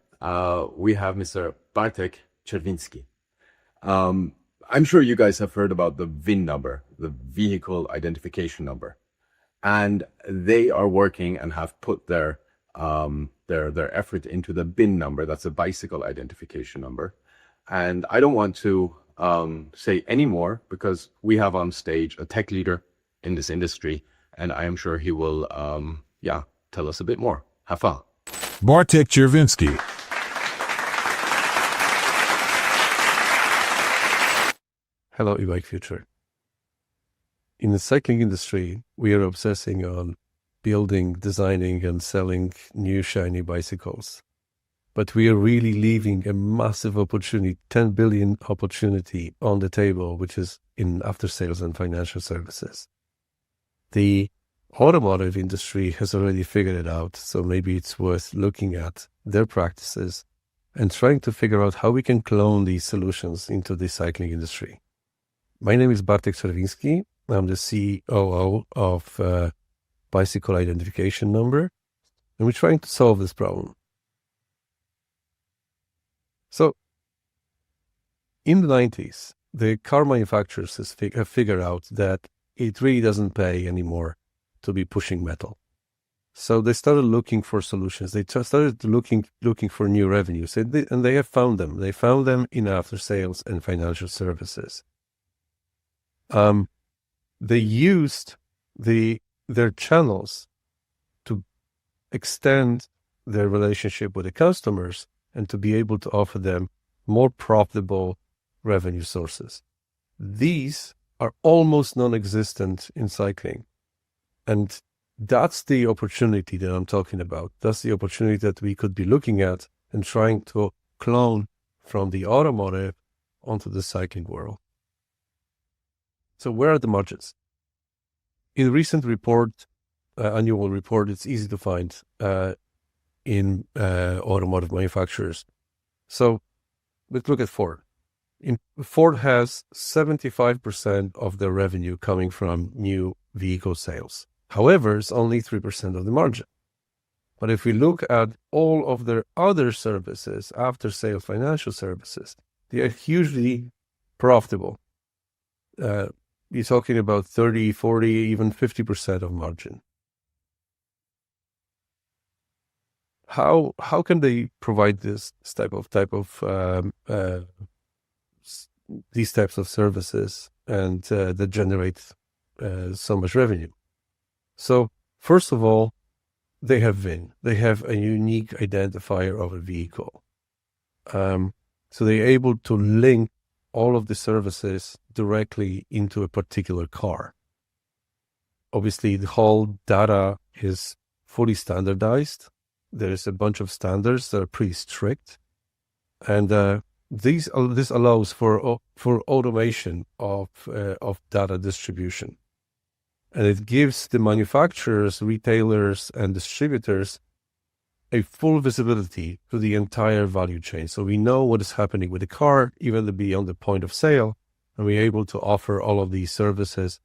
We have Mr. Bartek Czerwiński. I'm sure you guys have heard about the VIN number, the vehicle identification number. And they are working and have put their effort into the BIN number. That's a bicycle identification number. And I don't want to say any more, because we have on stage a tech leader in this industry, and I am sure he will, tell us a bit more. Have fun. Bartek Czerwiński. Hello, Ebike Future. In the cycling industry, we are obsessing on building, designing, and selling new shiny bicycles. But we are really leaving a massive opportunity, 10 billion opportunity on the table, which is in after sales and financial services. The automotive industry has already figured it out, so maybe it's worth looking at their practices and trying to figure out how we can clone these solutions into the cycling industry. My name is Bartek Czerwiński. I'm the COO of Bicycle Identification Number, and we're trying to solve this problem. So, in the 90s, the car manufacturers have figured out that it really doesn't pay anymore to be pushing metal. So they started looking for solutions. They started looking for new revenues, and they have found them. They found them in after sales and financial services. They used their channels to extend their relationship with the customers and to be able to offer them more profitable revenue sources. These are almost non-existent in cycling. And that's the opportunity that I'm talking about. That's the opportunity that we could be looking at and trying to clone from the automotive onto the cycling world. So where are the margins? In recent annual report, it's easy to find in automotive manufacturers. So let's look at Ford. Ford has 75% of their revenue coming from new vehicle sales. However, it's only 3% of the margin. But if we look at all of their other services, after sales financial services, they are hugely profitable. You're talking about 30, 40, even 50% of margin. How can they provide this type of these types of services and that generate so much revenue? So first of all, they have VIN. They have a unique identifier of a vehicle. So they're able to link all of the services directly into a particular car. Obviously, the whole data is fully standardized. There's a bunch of standards that are pretty strict. And this allows for automation of data distribution. And it gives the manufacturers, retailers, and distributors a full visibility to the entire value chain. So we know what is happening with the car, even beyond the point of sale, and we're able to offer all of these services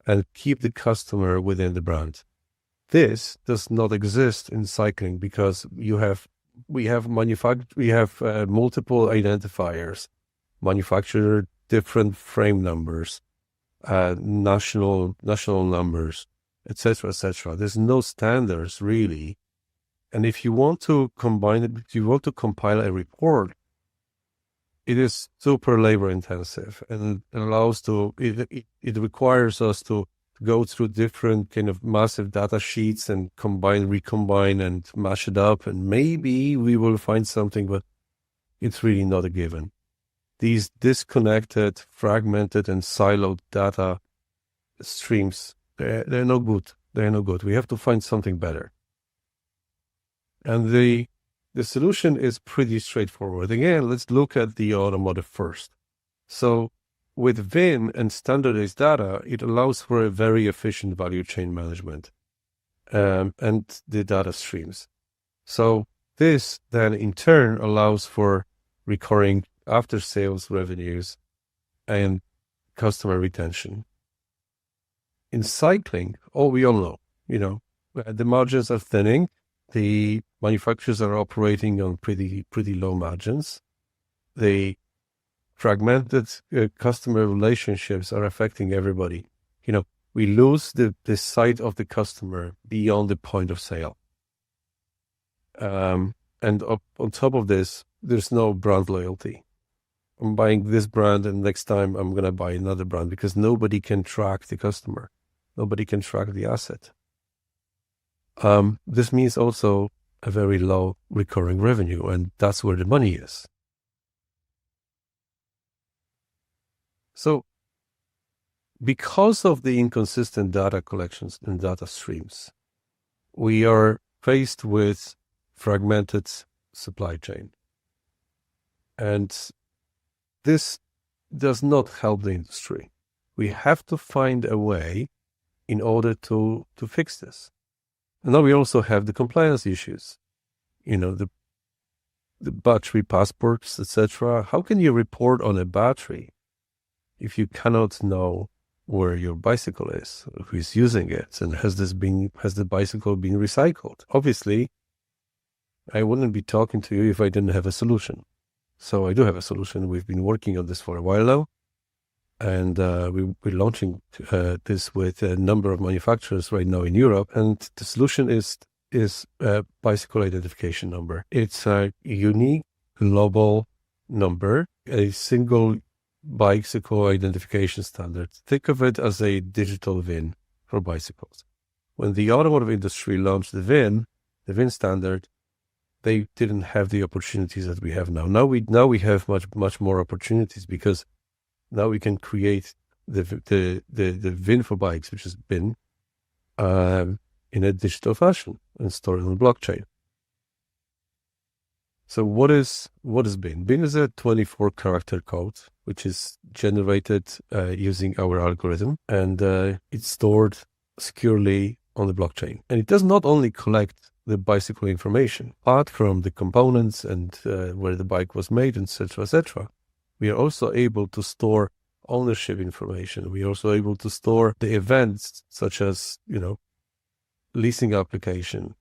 and keep the customer within the brand. This does not exist in cycling because we have multiple identifiers, manufacturer different frame numbers, national numbers, etc., etc. There's no standards really, and if you want to combine it, if you want to compile a report, it is super labor intensive, and it requires us to go through different kind of massive data sheets and recombine and mash it up, and maybe we will find something, but it's really not a given. These disconnected, fragmented, and siloed data streams, they're no good. They're no good. We have to find something better. And the solution is pretty straightforward. Again, let's look at the automotive first. So with VIN and standardized data, it allows for a very efficient value chain management and the data streams. So this then in turn allows for recurring after-sales revenues and customer retention. In cycling, we all know, the margins are thinning. The manufacturers are operating on pretty low margins. The fragmented customer relationships are affecting everybody. We lose the sight of the customer beyond the point of sale. And on top of this, there's no brand loyalty. I'm buying this brand and next time I'm going to buy another brand because nobody can track the customer. Nobody can track the asset. This means also a very low recurring revenue, and that's where the money is. So because of the inconsistent data collections and data streams, we are faced with fragmented supply chain. And this does not help the industry. We have to find a way in order to fix this. And now we also have the compliance issues, the battery passports, etc. How can you report on a battery if you cannot know where your bicycle is, who is using it, and has the bicycle been recycled? Obviously, I wouldn't be talking to you if I didn't have a solution. So I do have a solution. We've been working on this for a while now. And we're launching this with a number of manufacturers right now in Europe. And the solution is a bicycle identification number. It's a unique global number, a single bicycle identification standard. Think of it as a digital VIN for bicycles. When the automotive industry launched the VIN standard, they didn't have the opportunities that we have now. Now we have much more opportunities, because now we can create the VIN for bikes, which is BIN, in a digital fashion and store it on blockchain. So what is BIN? BIN is a 24-character code, which is generated using our algorithm, and it's stored securely on the blockchain. And it does not only collect the bicycle information, apart from the components and where the bike was made, etc., etc. We are also able to store ownership information. We are also able to store the events, such as, leasing application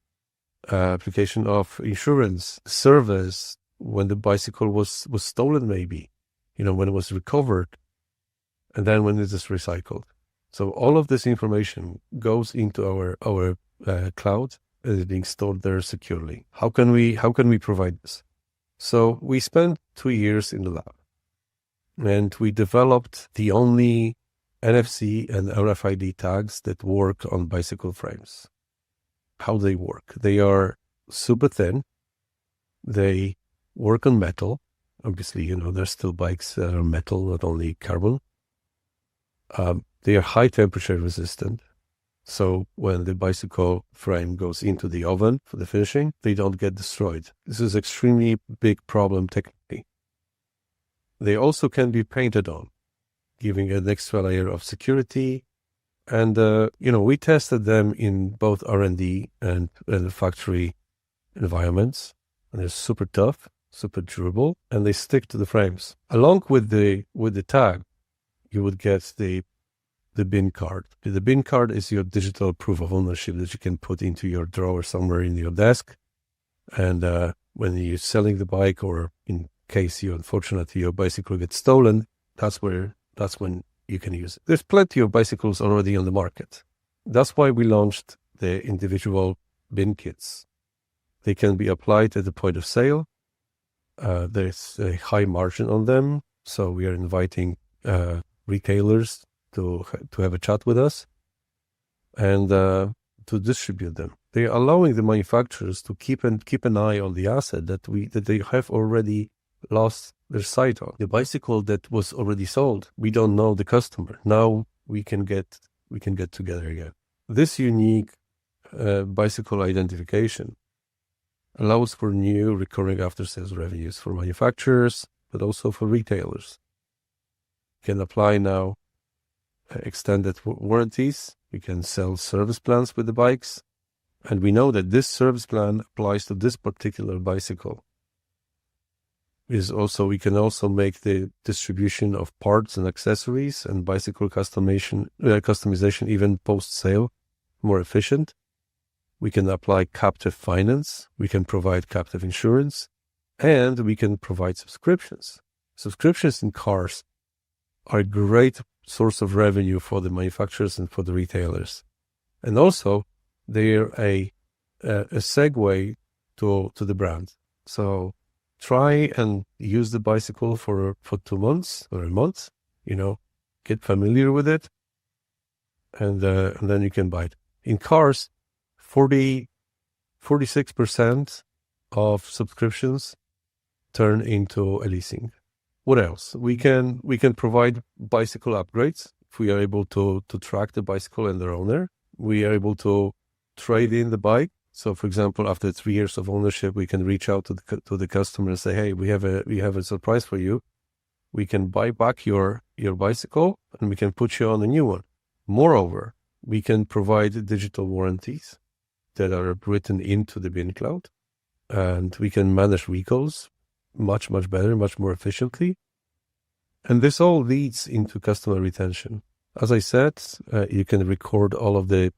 of insurance, service, when the bicycle was stolen, maybe, when it was recovered, and then when it is recycled. So all of this information goes into our cloud, and is being stored there securely. How can we provide this? So we spent 2 years in the lab, and we developed the only NFC and RFID tags that work on bicycle frames. How they work? They are super thin. They work on metal. Obviously, there's still bikes that are metal, not only carbon. They are high temperature resistant. So when the bicycle frame goes into the oven for the finishing, they don't get destroyed. This is extremely big problem technically. They also can be painted on, giving an extra layer of security. And, we tested them in both R&D and factory environments, and they're super tough, super durable, and they stick to the frames. Along with the tag, you would get the BIN card. The BIN card is your digital proof of ownership that you can put into your drawer somewhere in your desk. And when you're selling the bike, or in case unfortunately your bicycle gets stolen, that's when you can use it. There's plenty of bicycles already on the market. That's why we launched the individual BIN kits. They can be applied at the point of sale. There's a high margin on them, so we are inviting retailers to have a chat with us and to distribute them. They are allowing the manufacturers to keep an eye on the asset that they have already lost their sight on. The bicycle that was already sold, we don't know the customer. Now we can get together again. This unique bicycle identification allows for new recurring after-sales revenues for manufacturers, but also for retailers. You can apply now extended warranties. We can sell service plans with the bikes. And we know that this service plan applies to this particular bicycle. We can also make the distribution of parts and accessories and bicycle customization even post-sale more efficient. We can apply captive finance. We can provide captive insurance, and we can provide subscriptions. Subscriptions in cars are a great source of revenue for the manufacturers and for the retailers. And also, they're a segue to the brand. So try and use the bicycle for 2 months or a month, get familiar with it, and then you can buy it. In cars, 46% of subscriptions turn into a leasing. What else? We can provide bicycle upgrades. If we are able to track the bicycle and their owner, we are able to trade in the bike. So, for example, after 3 years of ownership, we can reach out to the customer and say, "Hey, we have a surprise for you. We can buy back your bicycle, and we can put you on a new one." Moreover, we can provide digital warranties that are written into the BIN cloud, and we can manage recalls much better, much more efficiently. And this all leads into customer retention. As I said, you can record all of the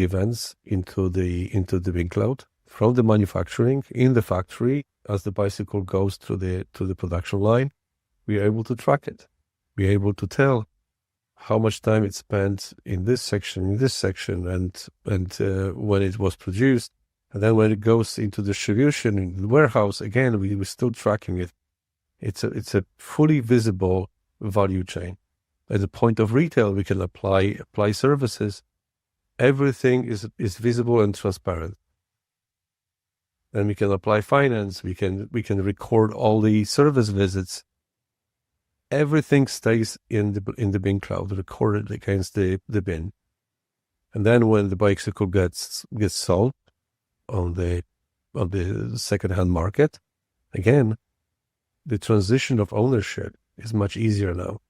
events into the BIN cloud from the manufacturing in the factory. As the bicycle goes to the production line, we are able to track it. We're able to tell how much time it spent in this section, and when it was produced. And then when it goes into distribution in the warehouse, again, we're still tracking it. It's a fully visible value chain. At the point of retail, we can apply services. Everything is visible and transparent. Then we can apply finance. We can record all the service visits. Everything stays in the bin cloud, recorded against the bin. And then when the bicycle gets sold on the second-hand market, again, the transition of ownership is much easier now,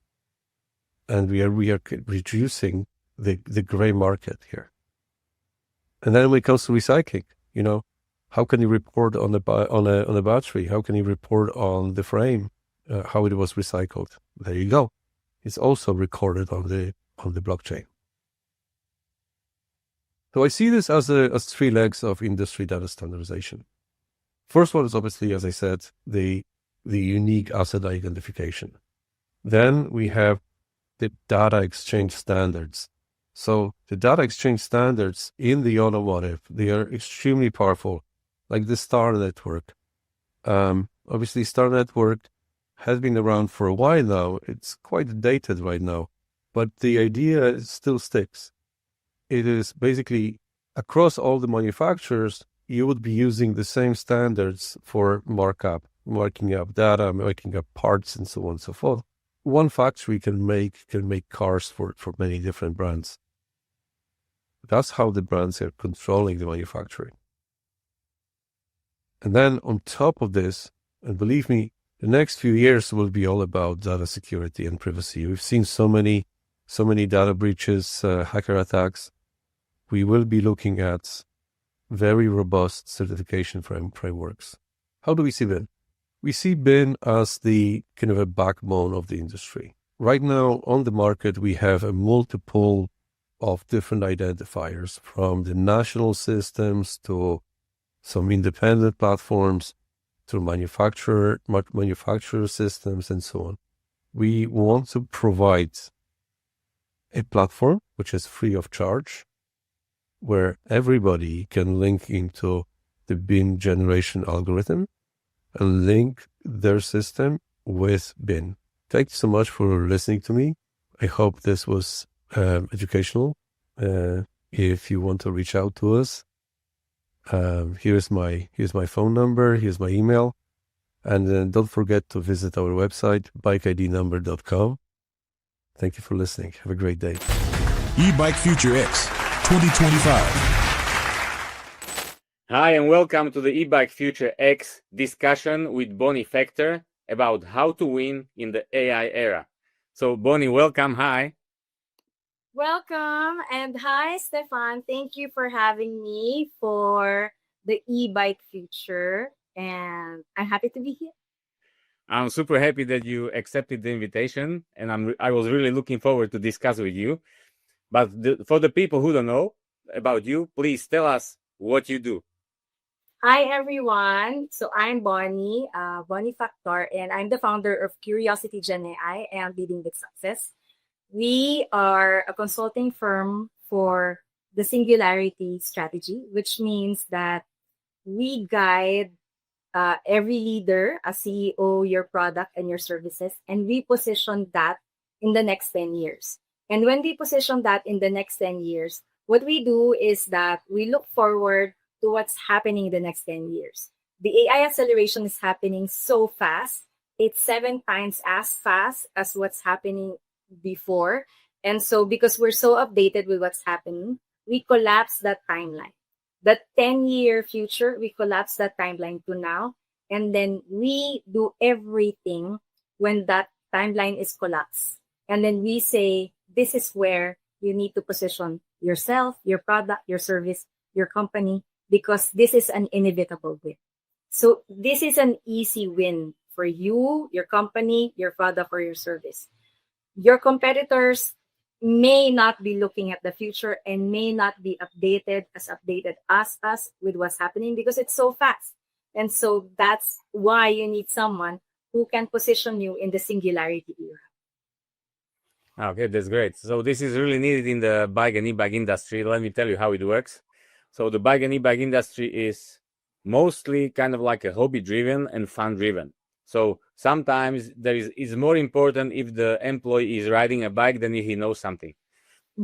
and we are reducing the gray market here. And then when it comes to recycling, how can you report on a battery? How can you report on the frame how it was recycled? There you go. It's also recorded on the blockchain. So I see this as three legs of industry data standardization. First one is obviously, as I said, the unique asset identification. Then we have the data exchange standards. So the data exchange standards in the automotive, they are extremely powerful, like the STAR network. Obviously, STAR network has been around for a while now. It's quite dated right now, but the idea still sticks. It is basically across all the manufacturers, you would be using the same standards for marking up data, marking up parts, and so on and so forth. One factory can make cars for many different brands. That's how the brands are controlling the manufacturing. And then on top of this, and believe me, the next few years will be all about data security and privacy. We've seen so many data breaches, hacker attacks. We will be looking at very robust certification frameworks. How do we see BIN? We see BIN as the kind of a backbone of the industry. Right now on the market, we have a multiple of different identifiers, from the national systems to some independent platforms to manufacturer systems and so on. We want to provide a platform which is free of charge, where everybody can link into the BIN generation algorithm and link their system with BIN. Thank you so much for listening to me. I hope this was educational. If you want to reach out to us, here's my phone number, here's my email, and don't forget to visit our website, bikeidnumber.com. Thank you for listening. Have a great day. Ebike Future X 2025. Hi, and welcome to the Ebike Future X discussion with Bonnie Fechter about how to win in the AI era. So, Bonnie, welcome. Hi. Welcome, and hi, Stefan. Thank you for having me for the Ebike Future, and I'm happy to be here. I'm super happy that you accepted the invitation, and I was really looking forward to discuss with you. But for the people who don't know about you, please tell us what you do. Hi, everyone. So I'm Bonnie Fechter, and I'm the founder of Curiosity Gen AI and Leading with Success. We are a consulting firm for the singularity strategy, which means that we guide every leader, a CEO, your product and your services, and we position that in the next 10 years. And when we position that in the next 10 years, what we do is that we look forward to what's happening in the next 10 years. The AI acceleration is happening so fast. It's 7 times as fast as what's happening before. And so because we're so updated with what's happening, we collapse that timeline. The 10-year future, we collapse that timeline to now. And then we do everything when that timeline is collapsed. And then we say, this is where you need to position yourself, your product, your service, your company, because this is an inevitable win. So this is an easy win for you, your company, your product, or your service. Your competitors may not be looking at the future and may not be updated as us with what's happening because it's so fast. And so that's why you need someone who can position you in the singularity era. Okay, that's great. So this is really needed in the bike and e-bike industry. Let me tell you how it works. So the bike and e-bike industry is mostly kind of like a hobby-driven and fun-driven. So sometimes it's more important if the employee is riding a bike than if he knows something.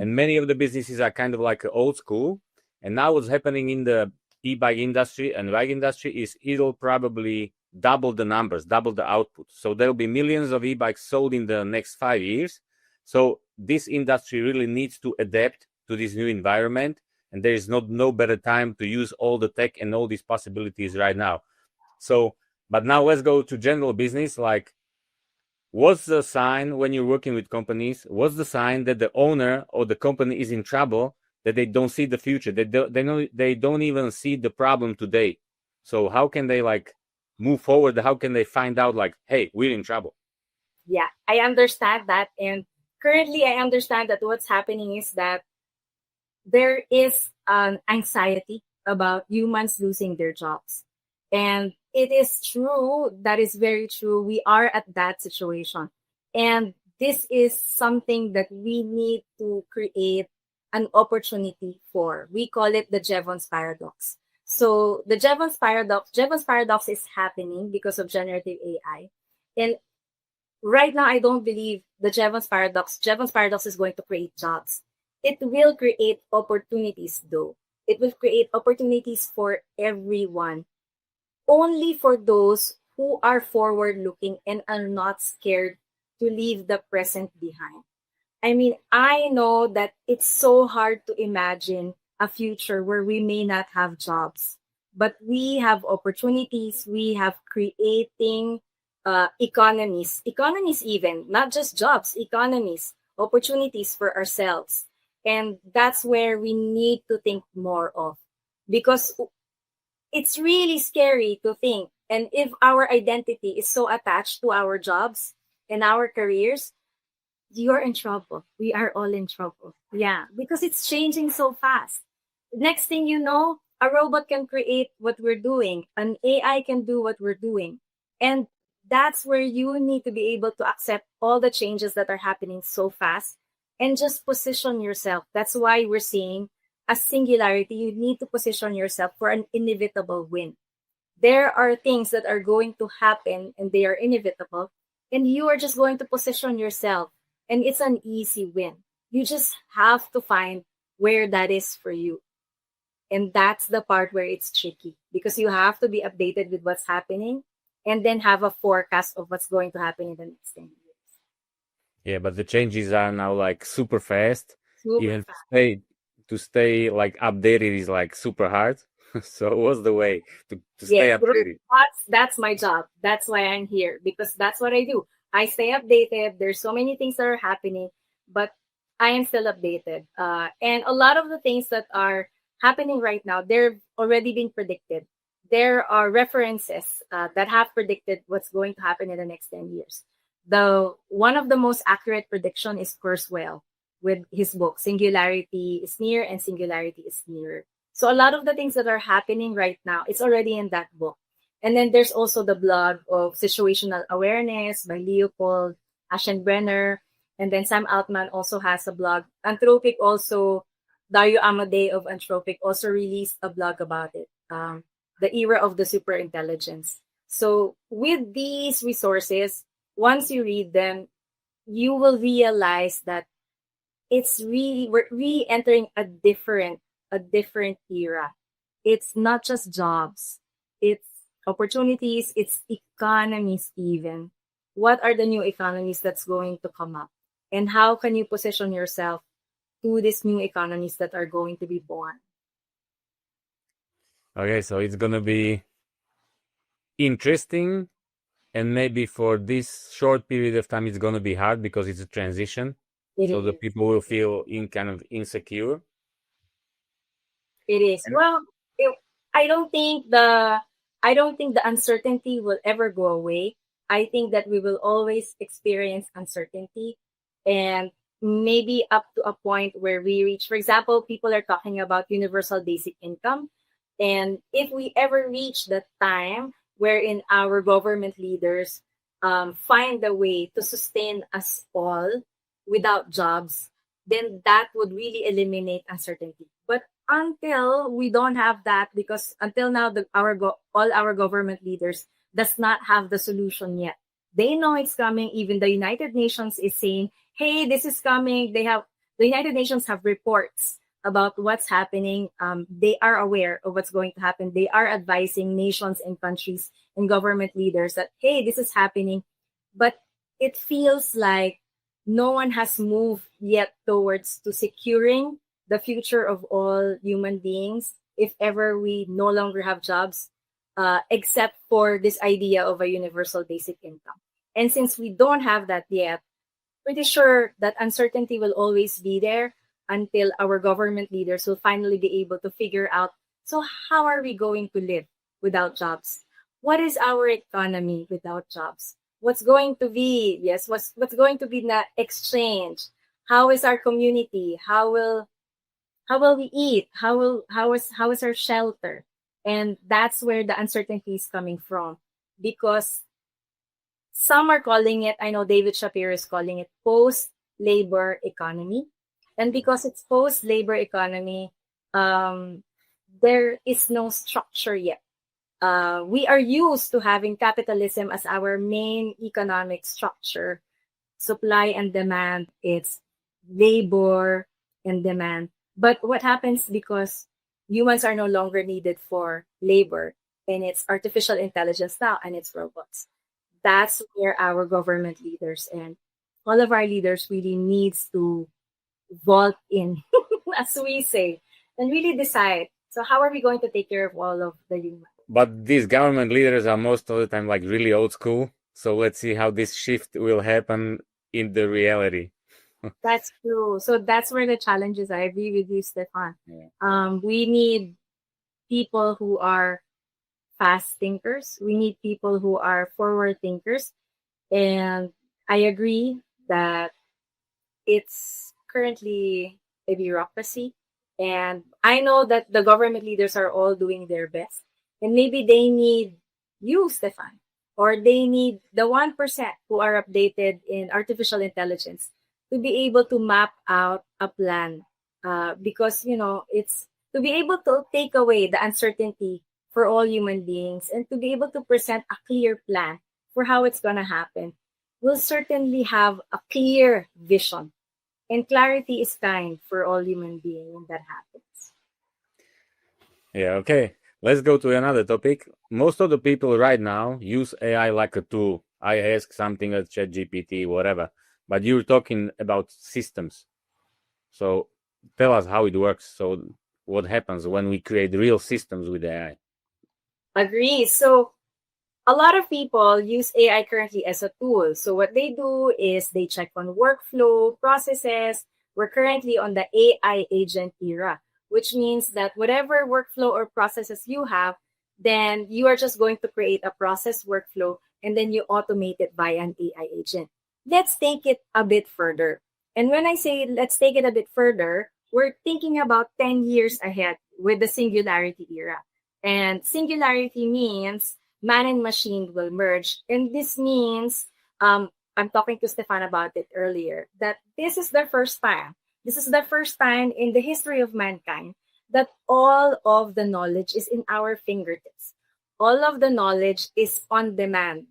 And many of the businesses are kind of like old school. And now what's happening in the e-bike industry and bike industry is it'll probably double the numbers, double the output. So there'll be millions of e-bikes sold in the next 5 years. So this industry really needs to adapt to this new environment. And there is no better time to use all the tech and all these possibilities right now. So, but now let's go to general business. Like, what's the sign when you're working with companies? What's the sign that the owner or the company is in trouble, that they don't see the future? They don't even see the problem today. So how can they like move forward? How can they find out like, hey, we're in trouble? Yeah, I understand that. And currently, I understand that what's happening is that there is an anxiety about humans losing their jobs. And it is true. That is very true. We are at that situation. And this is something that we need to create an opportunity for. We call it the Jevons paradox. So the Jevons paradox is happening because of generative AI. And right now, I don't believe the Jevons paradox is going to create jobs. It will create opportunities, though. It will create opportunities for everyone, only for those who are forward looking and are not scared to leave the present behind. I mean, I know that it's so hard to imagine a future where we may not have jobs, but we have opportunities. We have creating economies, even not just jobs, economies, opportunities for ourselves. And that's where we need to think more of, because it's really scary to think. And if our identity is so attached to our jobs and our careers, you're in trouble. We are all in trouble. Yeah, because it's changing so fast. Next thing you know, a robot can create what we're doing. An AI can do what we're doing. And that's where you need to be able to accept all the changes that are happening so fast and just position yourself. That's why we're seeing a singularity. You need to position yourself for an inevitable win. There are things that are going to happen and they are inevitable, and you are just going to position yourself, and it's an easy win. You just have to find where that is for you. And that's the part where it's tricky, because you have to be updated with what's happening and then have a forecast of what's going to happen in the next 10 years. Yeah, but the changes are now like super fast. Super Even fast. to stay like updated is like super hard. So what's the way to stay Yes, updated? that's my job. That's why I'm here, because that's what I do. I stay updated. There's so many things that are happening, but I am still updated. And a lot of the things that are happening right now, they're already been predicted. There are references that have predicted what's going to happen in the next 10 years. One of the most accurate prediction is Kurzweil with his book, Singularity is Near and Singularity is Nearer. So a lot of the things that are happening right now, it's already in that book. And then there's also the blog of Situational Awareness by Leopold Aschenbrenner. And then Sam Altman also has a blog. Anthropic also, Dario Amodei of Anthropic also released a blog about it. The era of the superintelligence. So with these resources, once you read them, you will realize that we're really entering a different era. It's not just jobs, it's opportunities, it's economies even. What are the new economies that's going to come up? And how can you position yourself to these new economies that are going to be born? Okay, so it's gonna be interesting, and maybe for this short period of time, it's gonna be hard because it's a transition. So the people will feel kind of insecure. It is. Well, I don't think the uncertainty will ever go away. I think that we will always experience uncertainty, and maybe up to a point where we reach, for example, people are talking about universal basic income. And if we ever reach that time wherein our government leaders find a way to sustain us all, without jobs, then that would really eliminate uncertainty. But until we don't have that, because until now, all our government leaders does not have the solution yet. They know it's coming. Even the United Nations is saying, hey, this is coming. The United Nations have reports about what's happening. They are aware of what's going to happen. They are advising nations and countries and government leaders that, hey, this is happening. But it feels like no one has moved yet towards to securing the future of all human beings if ever we no longer have jobs, except for this idea of a universal basic income. And since we don't have that yet, pretty sure that uncertainty will always be there until our government leaders will finally be able to figure out, so how are we going to live without jobs? What is our economy without jobs? What's going to be, what's going to be the exchange? How is our community? How will we eat? How is our shelter? And that's where the uncertainty is coming from, because some are calling it, I know David Shapiro is calling it post-labor economy. And because it's post-labor economy, there is no structure yet. We are used to having capitalism as our main economic structure. Supply and demand, it's labor and demand. But what happens because humans are no longer needed for labor, and it's artificial intelligence now, and it's robots. That's where our government leaders and all of our leaders really needs to vault in, as we say, and really decide, so how are we going to take care of all of the humans? But these government leaders are most of the time like really old school. So let's see how this shift will happen in the reality. That's true. So that's where the challenge is. I agree with you, Stefan. Yeah. We need people who are fast thinkers. We need people who are forward thinkers. And I agree that it's currently a bureaucracy. And I know that the government leaders are all doing their best. And maybe they need you, Stefan, or they need the 1% who are updated in artificial intelligence to be able to map out a plan. Because, it's to be able to take away the uncertainty for all human beings and to be able to present a clear plan for how it's going to happen. We'll certainly have a clear vision. And clarity is kind for all human beings when that happens. Yeah, okay. Let's go to another topic. Most of the people right now use AI like a tool. I ask something at ChatGPT, whatever. But you're talking about systems. So tell us how it works. So what happens when we create real systems with AI? Agree. So a lot of people use AI currently as a tool. So what they do is they check on workflow, processes. We're currently on the AI agent era, which means that whatever workflow or processes you have, then you are just going to create a process workflow and then you automate it via an AI agent. Let's take it a bit further. And when I say let's take it a bit further, we're thinking about 10 years ahead with the singularity era. And singularity means man and machine will merge. And this means, I'm talking to Stefan about it earlier, that this is the first time. This is the first time in the history of mankind that all of the knowledge is in our fingertips. All of the knowledge is on demand.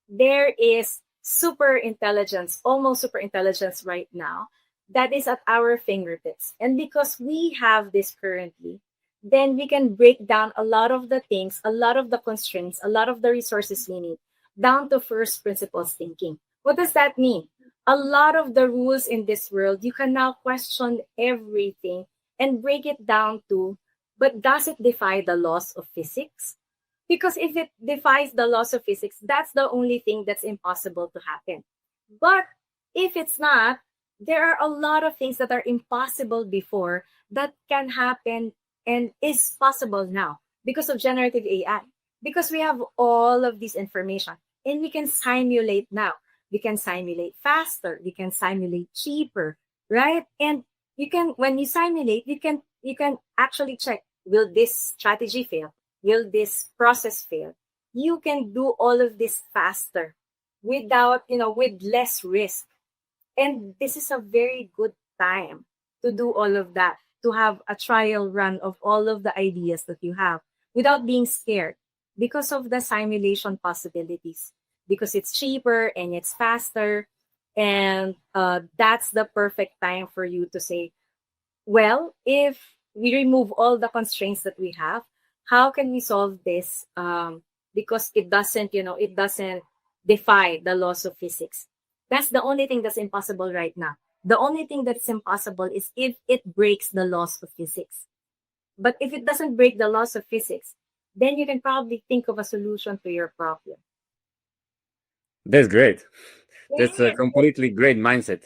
There is super intelligence, almost super intelligence right now, that is at our fingertips. And because we have this currently, then we can break down a lot of the things, a lot of the constraints, a lot of the resources we need, down to first principles thinking. What does that mean? A lot of the rules in this world, you can now question everything and break it down to, but does it defy the laws of physics? Because if it defies the laws of physics, that's the only thing that's impossible to happen. But if it's not, there are a lot of things that are impossible before that can happen and is possible now because of generative AI. Because we have all of this information and we can simulate now. We can simulate faster. We can simulate cheaper, right? And you can, when you simulate, you can actually check, will this strategy fail? Will this process fail? You can do all of this faster without, with less risk. And this is a very good time to do all of that, to have a trial run of all of the ideas that you have without being scared because of the simulation possibilities, because it's cheaper and it's faster. And that's the perfect time for you to say, well, if we remove all the constraints that we have, how can we solve this? Because it doesn't defy the laws of physics. That's the only thing that's impossible right now. The only thing that's impossible is if it breaks the laws of physics. But if it doesn't break the laws of physics, then you can probably think of a solution to your problem. That's great. That's a completely great mindset.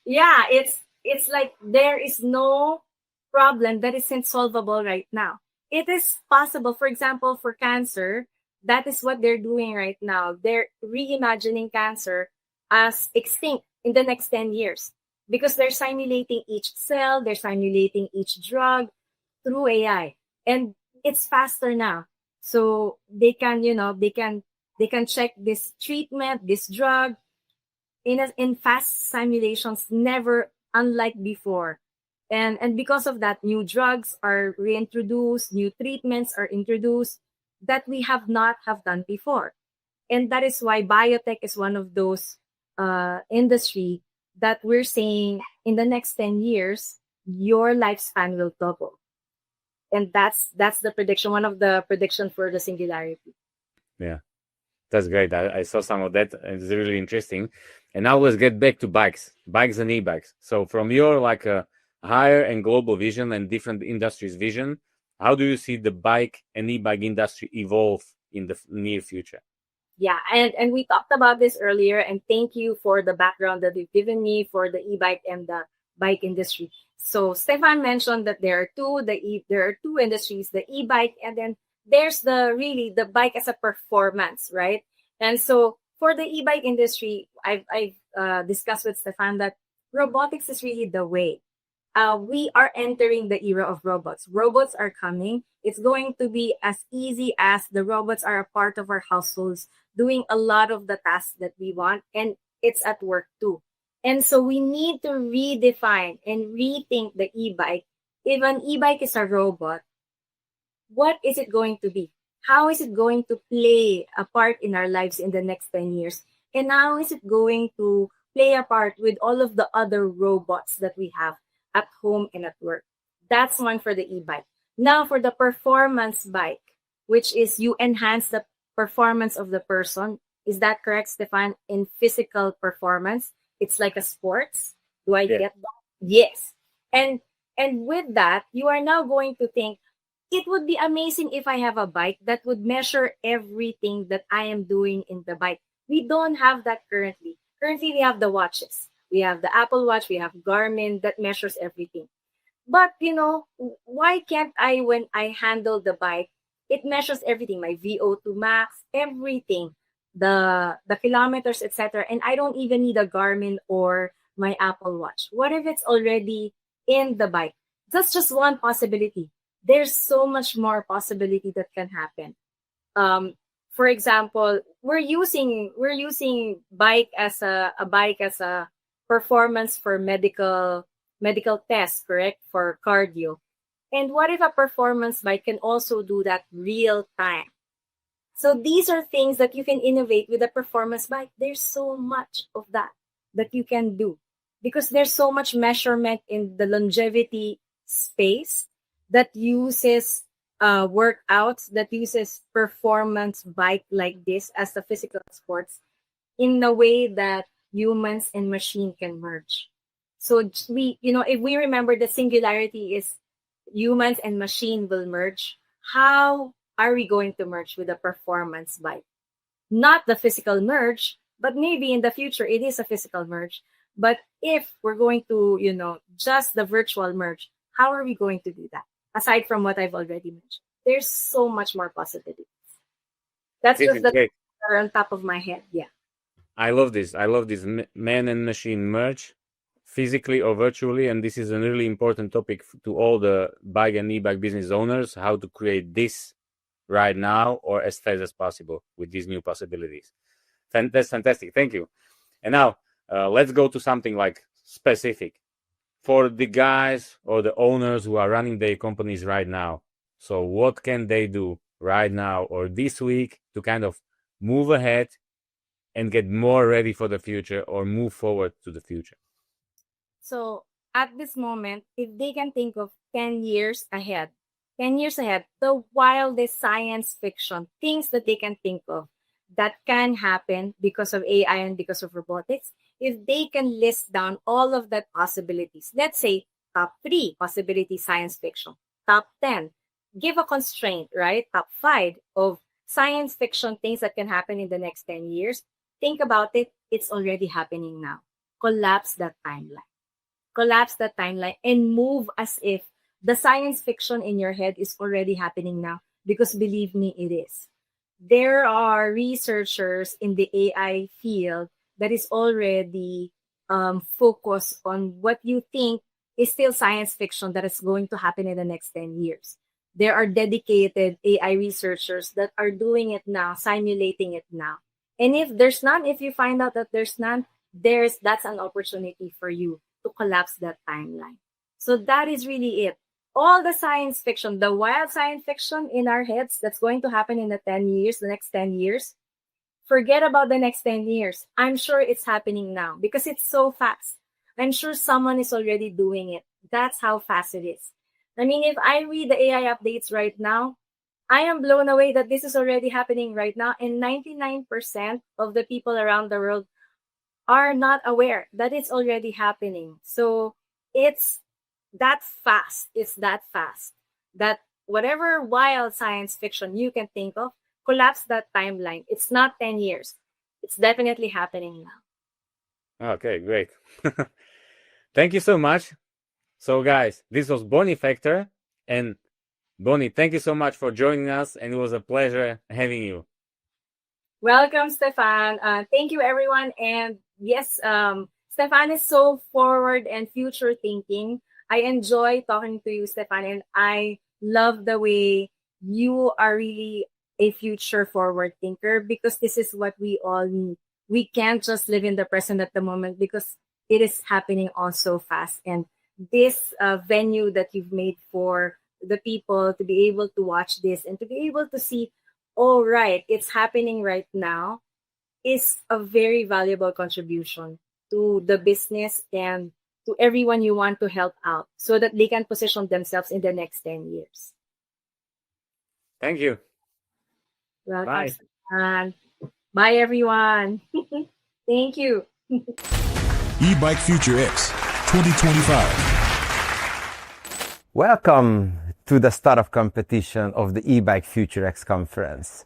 Yeah, it's like there is no problem that isn't solvable right now. It is possible. For example, for cancer, that is what they're doing right now. They're reimagining cancer as extinct in the next 10 years because they're simulating each cell, they're simulating each drug through AI. And it's faster now. So they can check this treatment, this drug in fast simulations, never unlike before. And because of that, new drugs are reintroduced, new treatments are introduced that we have not have done before. And that is why biotech is one of those industry that we're saying in the next 10 years, your lifespan will double. And that's the prediction, one of the prediction for the singularity. Yeah, that's great. I saw some of that. It's really interesting. And now let's get back to bikes and e-bikes. So from your like a higher and global vision and different industries vision, how do you see the bike and e-bike industry evolve in the near future? Yeah, and we talked about this earlier, and thank you for the background that you've given me for the e-bike and the bike industry. So Stefan mentioned that there are two industries, the e-bike, and then there's the bike as a performance, right? And so for the e-bike industry, I've discussed with Stefan that robotics is really the way. We are entering the era of robots. Robots are coming. It's going to be as easy as the robots are a part of our households, doing a lot of the tasks that we want, and it's at work too. And so we need to redefine and rethink the e-bike. If an e-bike is a robot, what is it going to be? How is it going to play a part in our lives in the next 10 years? And how is it going to play a part with all of the other robots that we have at home and at work? That's one for the e-bike. Now for the performance bike, which is you enhance the performance of the person. Is that correct, Stefan? In physical performance, it's like a sports. Do I get that? Yes. And with that, you are now going to think, it would be amazing if I have a bike that would measure everything that I am doing in the bike. We don't have that currently. Currently, we have the watches. We have the Apple Watch. We have Garmin that measures everything. But, why can't I, when I handle the bike, it measures everything, my VO2 max, everything, the kilometers, etc. And I don't even need a Garmin or my Apple Watch. What if it's already in the bike? That's just one possibility. There's so much more possibility that can happen. For example, we're using bike as a performance for medical tests, correct? For cardio. And what if a performance bike can also do that real time? So these are things that you can innovate with a performance bike. There's so much of that you can do because there's so much measurement in the longevity space that uses workouts, that uses performance bike like this as the physical sports in a way that humans and machine can merge. So if we remember the singularity is humans and machine will merge, how are we going to merge with a performance bike? Not the physical merge, but maybe in the future it is a physical merge. But if we're going to, just the virtual merge, how are we going to do that? Aside from what I've already mentioned, there's so much more possibilities. That's just the on top of my head. Yeah. I love this. Man and machine merge, physically or virtually, and this is a really important topic to all the bike and e-bike business owners, how to create this right now or as fast as possible with these new possibilities. That's fantastic. Thank you. And now let's go to something like specific for the guys or the owners who are running their companies right now. So what can they do right now or this week to kind of move ahead and get more ready for the future or move forward to the future? So at this moment, if they can think of 10 years ahead, the wildest science fiction, things that they can think of that can happen because of AI and because of robotics, if they can list down all of the possibilities, let's say top 3 possibility science fiction, top 10, give a constraint, right? Top 5 of science fiction things that can happen in the next 10 years. Think about it. It's already happening now. Collapse that timeline. And move as if the science fiction in your head is already happening now, because believe me, it is. There are researchers in the AI field that is already focused on what you think is still science fiction that is going to happen in the next 10 years. There are dedicated AI researchers that are doing it now, simulating it now. And if there's none, if you find out that there's none, that's an opportunity for you to collapse that timeline. So that is really it. All the science fiction, the wild science fiction in our heads that's going to happen in the next 10 years, forget about the next 10 years. I'm sure it's happening now because it's so fast. I'm sure someone is already doing it. That's how fast it is. I mean, if I read the AI updates right now, I am blown away that this is already happening right now. And 99% of the people around the world are not aware that it's already happening. So it's that fast. It's that fast that whatever wild science fiction you can think of, collapse that timeline. It's not 10 years. It's definitely happening now. Okay, great. Thank you so much. So guys, this was Bonnie Factor, and Bonnie, thank you so much for joining us, and it was a pleasure having you. Welcome, Stefan. Thank you, everyone. And yes, Stefan is so forward and future thinking. I enjoy talking to you, Stefan, and I love the way you are really a future forward thinker, because this is what we all need. We can't just live in the present at the moment because it is happening all so fast. And this venue that you've made for the people to be able to watch this and to be able to see, oh, right, it's happening right now, is a very valuable contribution to the business and to everyone you want to help out so that they can position themselves in the next 10 years. Thank you. Welcome. Bye. Stefan. Bye, everyone. Thank you. E-Bike Future X 2025. Welcome to the startup competition of the E-Bike Future X conference.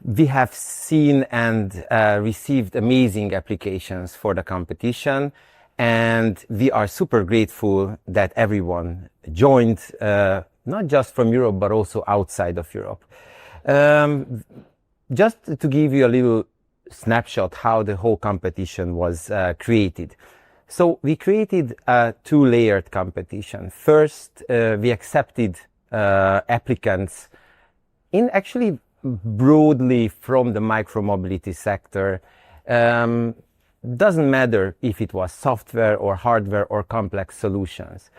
We have seen and received amazing applications for the competition, and we are super grateful that everyone joined, not just from Europe, but also outside of Europe. Just to give you a little snapshot how the whole competition was created. So we created a 2-layered competition. First, we accepted applicants in actually broadly from the micromobility sector. Doesn't matter if it was software or hardware or complex solutions.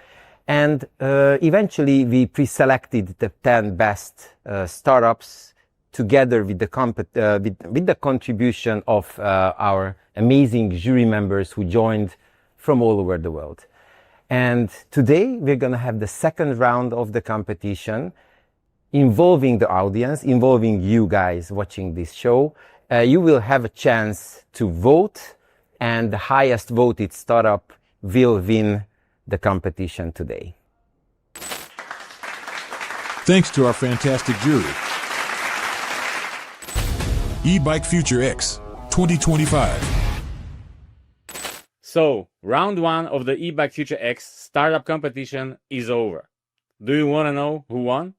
And eventually we pre-selected the 10 best startups together with the contribution of our amazing jury members who joined from all over the world. And today we're going to have the second round of the competition involving the audience, involving you guys watching this show. You will have a chance to vote, and the highest voted startup will win the competition today. Thanks to our fantastic jury. E-Bike Future X 2025. So, round 1 of the E-Bike Future X startup competition is over. Do you want to know who won?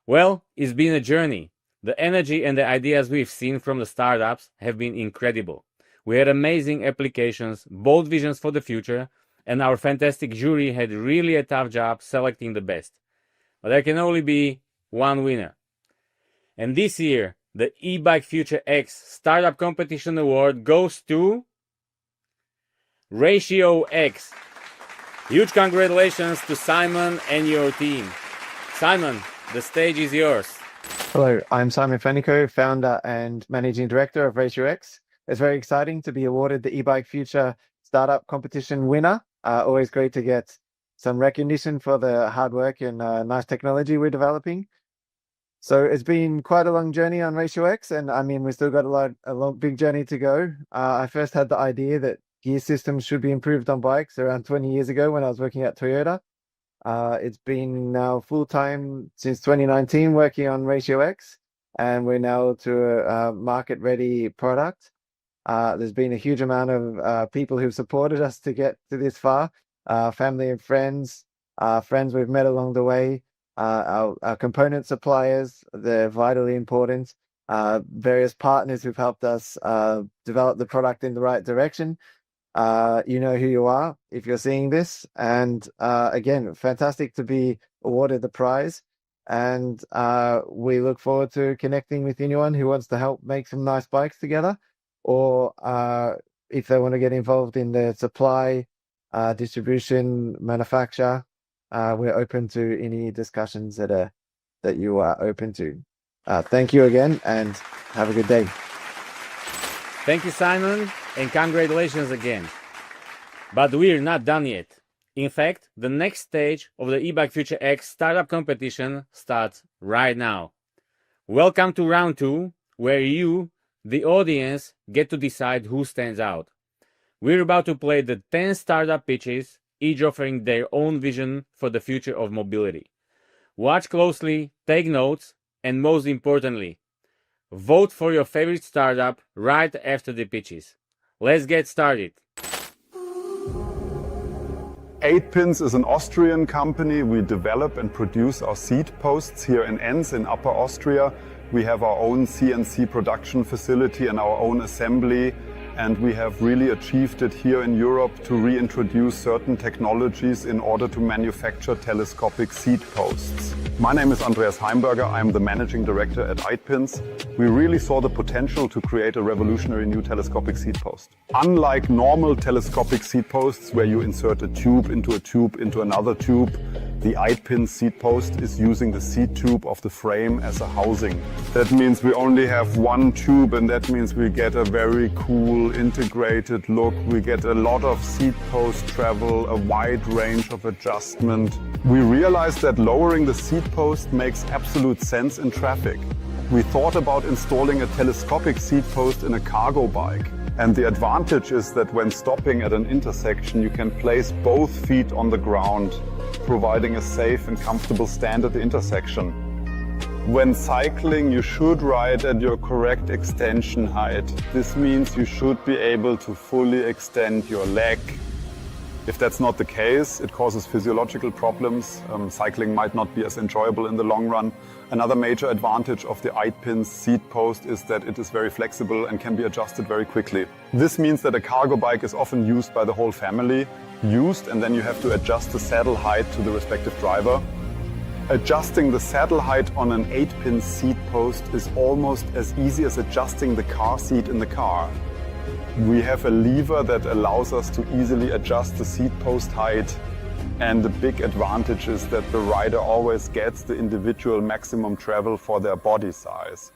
Well, it's been a journey. The energy and the ideas we've seen from the startups have been incredible. We had amazing applications, bold visions for the future, and our fantastic jury had really a tough job selecting the best. But there can only be one winner. And this year, the E-Bike Future X Startup Competition Award goes to Ratio X. Huge congratulations to Simon and your team. Simon, the stage is yours. Hello, I'm Simon Fenico, founder and managing director of Ratio X. It's very exciting to be awarded the eBike Future Startup Competition winner. Always great to get some recognition for the hard work and nice technology we're developing. So it's been quite a long journey on Ratio X, and I mean, we've still got a big journey to go. I first had the idea that gear systems should be improved on bikes around 20 years ago when I was working at Toyota. It's been now full-time since 2019 working on Ratio X, and we're now to a market-ready product. There's been a huge amount of people who've supported us to get to this far, family and friends, friends we've met along the way, our component suppliers, they're vitally important, various partners who've helped us develop the product in the right direction. You know who you are if you're seeing this. And again, fantastic to be awarded the prize. And we look forward to connecting with anyone who wants to help make some nice bikes together, or if they want to get involved in the supply, distribution, manufacture. We're open to any discussions that you are open to. Thank you again, and have a good day. Thank you, Simon, and congratulations again. But we're not done yet. In fact, the next stage of the eBike Future X startup competition starts right now. Welcome to round 2, where you, the audience, get to decide who stands out. We're about to play the 10 startup pitches, each offering their own vision for the future of mobility. Watch closely, take notes, and most importantly, vote for your favorite startup right after the pitches. Let's get started. 8pins is an Austrian company. We develop and produce our seat posts here in Enns in Upper Austria. We have our own CNC production facility and our own assembly, and we have really achieved it here in Europe to reintroduce certain technologies in order to manufacture telescopic seat posts. My name is Andreas Heimberger. I'm the managing director at 8pins. We really saw the potential to create a revolutionary new telescopic seat post. Unlike normal telescopic seat posts where you insert a tube into another tube, the 8pin seat post is using the seat tube of the frame as a housing. That means we only have one tube, and that means we get a very cool integrated look. We get a lot of seat post travel, a wide range of adjustment. We realized that lowering the seat post makes absolute sense in traffic. We thought about installing a telescopic seat post in a cargo bike. And the advantage is that when stopping at an intersection, you can place both feet on the ground, providing a safe and comfortable stand at the intersection. When cycling, you should ride at your correct extension height. This means you should be able to fully extend your leg. If that's not the case, it causes physiological problems. Cycling might not be as enjoyable in the long run. Another major advantage of the 8pin seat post is that it is very flexible and can be adjusted very quickly. This means that a cargo bike is often used by the whole family, and then you have to adjust the saddle height to the respective driver. Adjusting the saddle height on an 8pin seat post is almost as easy as adjusting the car seat in the car. We have a lever that allows us to easily adjust the seat post height, and the big advantage is that the rider always gets the individual maximum travel for their body size.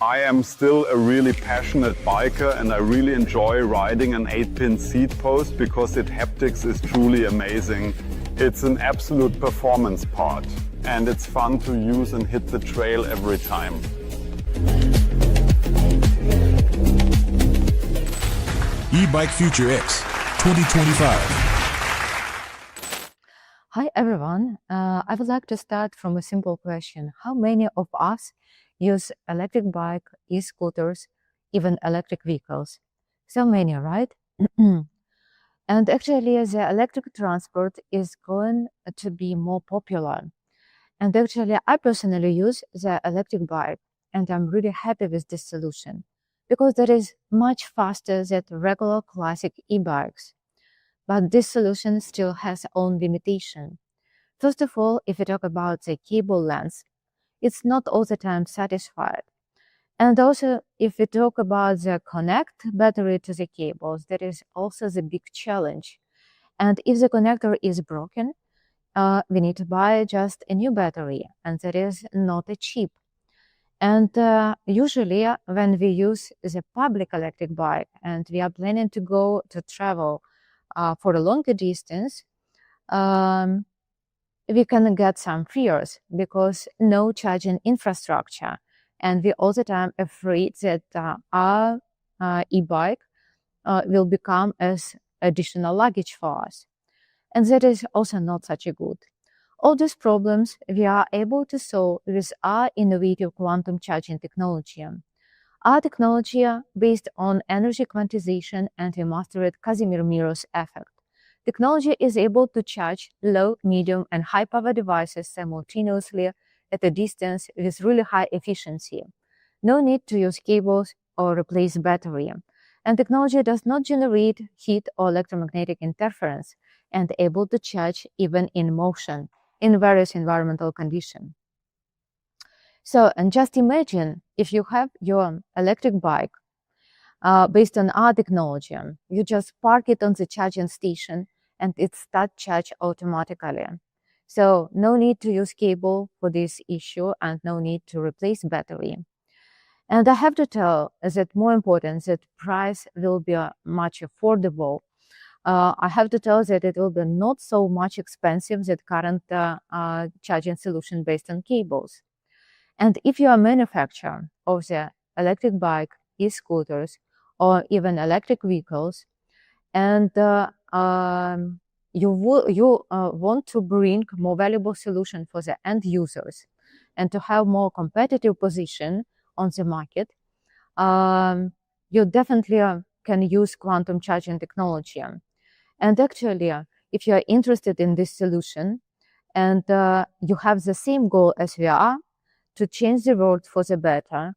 I am still a really passionate biker, and I really enjoy riding an 8pin seat post because its haptics is truly amazing. It's an absolute performance part, and it's fun to use and hit the trail every time. eBike Future X 2025. Hi everyone. I would like to start from a simple question. How many of us use electric bike, e-scooters, even electric vehicles? So many, right? And actually the electric transport is going to be more popular. And actually I personally use the electric bike, and I'm really happy with this solution because that is much faster than regular classic e-bikes. But this solution still has own limitation. First of all, if we talk about the cable length, it's not all the time satisfied. And also, if we talk about the connect battery to the cables, that is also the big challenge. And if the connector is broken, we need to buy just a new battery, and that is not cheap. And usually when we use the public electric bike and we are planning to go to travel for a longer distance, we can get some fears because no charging infrastructure. And we all the time afraid that our e-bike will become as additional luggage for us. And that is also not such a good. All these problems we are able to solve with our innovative quantum charging technology. Our technology based on energy quantization, and we mastered Casimir-Miros effect. Technology is able to charge low, medium, and high power devices simultaneously at a distance with really high efficiency. No need to use cables or replace battery. And technology does not generate heat or electromagnetic interference and able to charge even in motion in various environmental conditions. So, and just imagine if you have your electric bike based on our technology, you just park it on the charging station and it starts charge automatically. So no need to use cable for this issue and no need to replace battery. And I have to tell that more important, that price will be much affordable. I have to tell that it will be not so much expensive that current charging solution based on cables. And if you are a manufacturer of the electric bike, e-scooters, or even electric vehicles, and you want to bring more valuable solution for the end users and to have more competitive position on the market, you definitely can use quantum charging technology. And actually, if you are interested in this solution and you have the same goal as we are, to change the world for the better,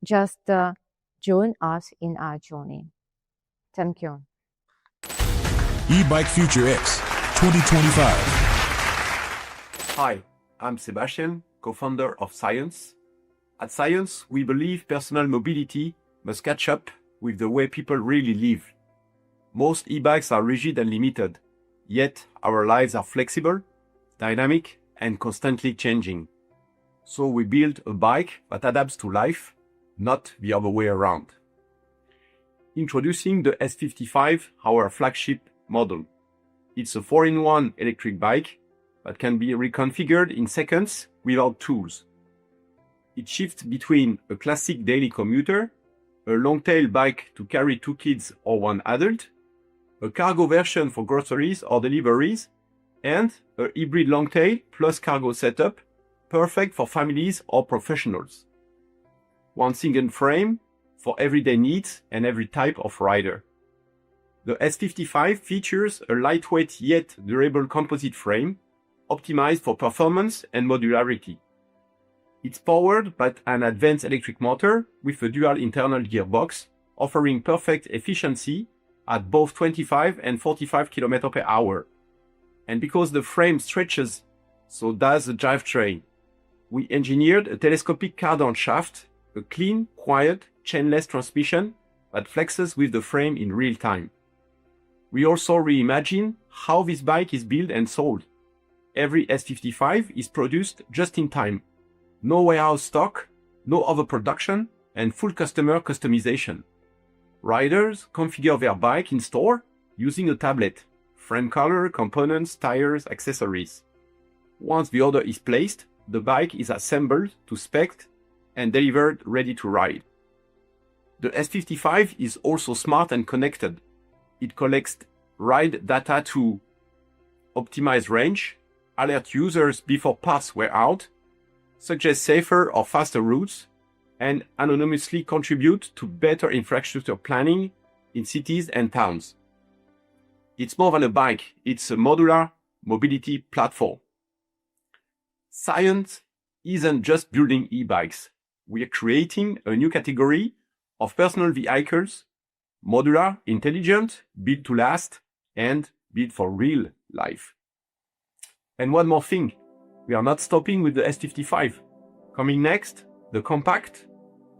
just join us in our journey. Thank you. E-Bike Future X 2025. Hi, I'm Sebastian, co-founder of Science. At Science, we believe personal mobility must catch up with the way people really live. Most e-bikes are rigid and limited, yet our lives are flexible, dynamic, and constantly changing. So we build a bike that adapts to life, not the other way around. Introducing the S55, our flagship model. It's a 4-in-1 electric bike that can be reconfigured in seconds without tools. It shifts between a classic daily commuter, a long-tail bike to carry 2 kids or 1 adult, a cargo version for groceries or deliveries, and a hybrid long-tail plus cargo setup, perfect for families or professionals. One single frame for everyday needs and every type of rider. The S55 features a lightweight yet durable composite frame, optimized for performance and modularity. It's powered by an advanced electric motor with a dual internal gearbox, offering perfect efficiency at both 25 and 45 km per hour. And because the frame stretches, so does the drivetrain. We engineered a telescopic cardan shaft, a clean, quiet, chainless transmission that flexes with the frame in real time. We also reimagine how this bike is built and sold. Every S55 is produced just in time. No warehouse stock, no overproduction, and full customer customization. Riders configure their bike in store using a tablet, frame color, components, tires, accessories. Once the order is placed, the bike is assembled to spec and delivered ready to ride. The S55 is also smart and connected. It collects ride data to optimize range, alert users before parts wear out, suggest safer or faster routes, and anonymously contribute to better infrastructure planning in cities and towns. It's more than a bike, it's a modular mobility platform. Science isn't just building e-bikes. We are creating a new category of personal vehicles, modular, intelligent, built to last, and built for real life. And one more thing, we are not stopping with the S55. Coming next, the compact,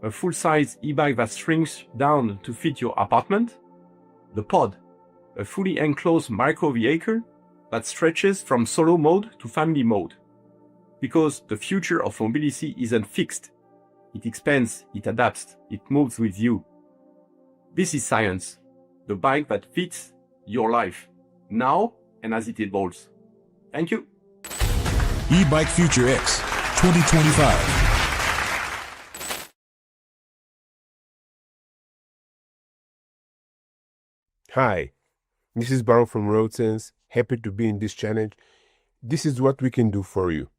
a full-size e-bike that shrinks down to fit your apartment. The pod, a fully enclosed micro-vehicle that stretches from solo mode to family mode. Because the future of mobility isn't fixed. It expands, it adapts, it moves with you. This is science, the bike that fits your life, now and as it evolves. Thank you. Ebike Future X 2025. Hi, this is Baron from RoadSense. Happy to be in this challenge. This is what we can do for you.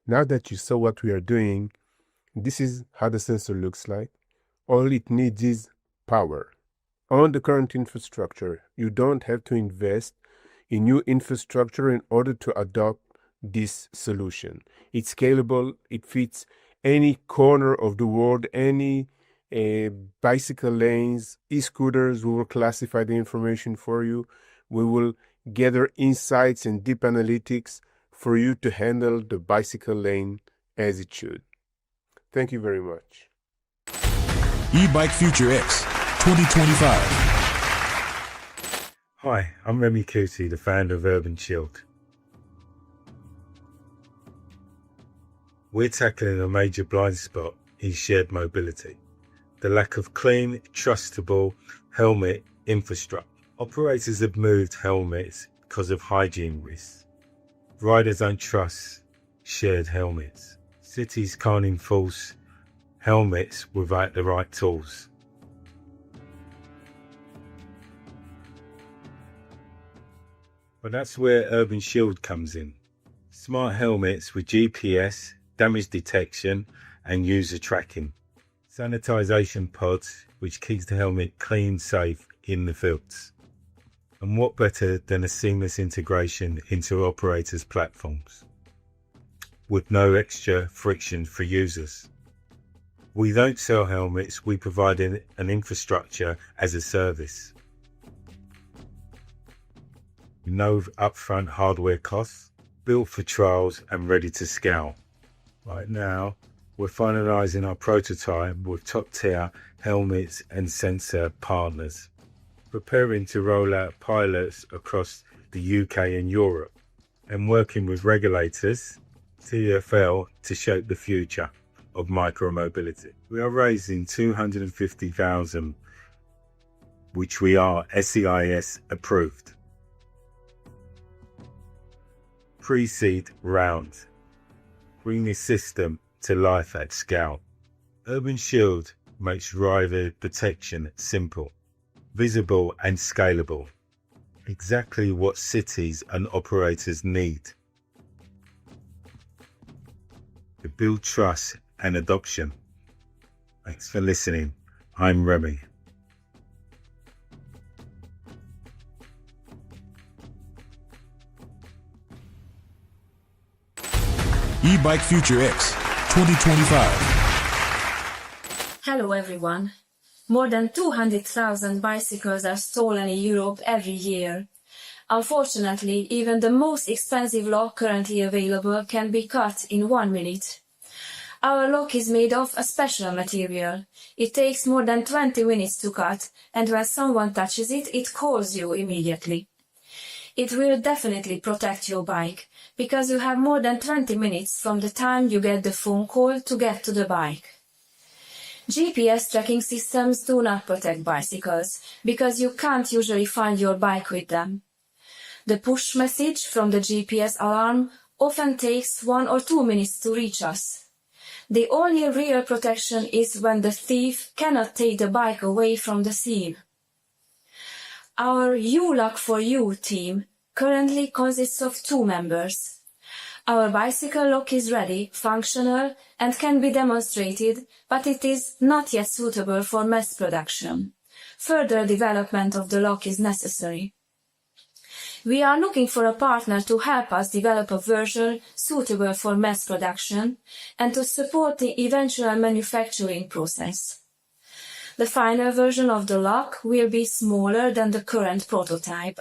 Now that you saw what we are doing, this is how the sensor looks like. All it needs is power. On the current infrastructure, you don't have to invest in new infrastructure in order to adopt this solution. It's scalable, it fits any corner of the world, any bicycle lanes, e-scooters. We will classify the information for you. We will gather insights and deep analytics for you to handle the bicycle lane as it should. Thank you very much. Ebike Future X 2025. Hi, I'm Remy Kuti, the founder of Urban Shield. We're tackling a major blind spot in shared mobility: the lack of clean, trustable helmet infrastructure. Operators have moved helmets because of hygiene risks. Riders don't trust shared helmets. Cities can't enforce helmets without the right tools. But that's where Urban Shield comes in. Smart helmets with GPS, damage detection and user tracking. Sanitization pods which keeps the helmet clean, safe in the fields. And what better than a seamless integration into operators' platforms, with no extra friction for users. We don't sell helmets, we provide an infrastructure as a service. No upfront hardware costs, built for trials and ready to scale. Right now, we're finalising our prototype with top-tier helmets and sensor partners, preparing to roll out pilots across the UK and Europe, and working with regulators, TfL, to shape the future of micromobility. We are raising 250,000, which we are SEIS approved. Pre-seed round. Bring this system to life at scale. Urban Shield makes driver protection simple, visible and scalable. Exactly what cities and operators need to build trust and adoption. Thanks for listening. I'm Remy. Ebike Future X 2025. Hello everyone. More than 200,000 bicycles are stolen in Europe every year. Unfortunately, even the most expensive lock currently available can be cut in 1 minute. Our lock is made of a special material. It takes more than 20 minutes to cut, and when someone touches it, it calls you immediately. It will definitely protect your bike, because you have more than 20 minutes from the time you get the phone call to get to the bike. GPS tracking systems do not protect bicycles because you can't usually find your bike with them. The push message from the GPS alarm often takes 1 or 2 minutes to reach us. The only real protection is when the thief cannot take the bike away from the scene. Our ULock for You team currently consists of 2 members. Our bicycle lock is ready, functional, and can be demonstrated, but it is not yet suitable for mass production. Further development of the lock is necessary. We are looking for a partner to help us develop a version suitable for mass production and to support the eventual manufacturing process. The final version of the lock will be smaller than the current prototype.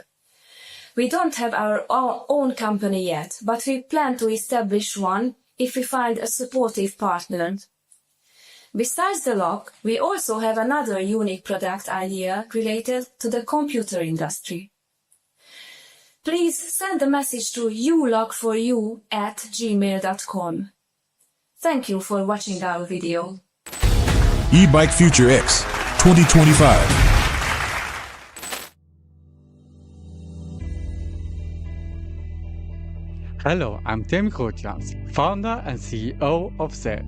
We don't have our own company yet, but we plan to establish one if we find a supportive partner. Besides the lock, we also have another unique product idea related to the computer industry. Please send a message to ulock4you@gmail.com. Thank you for watching our video. E-Bike Future X 2025. Hello, I'm Tim Grootjans, founder and CEO of ZED.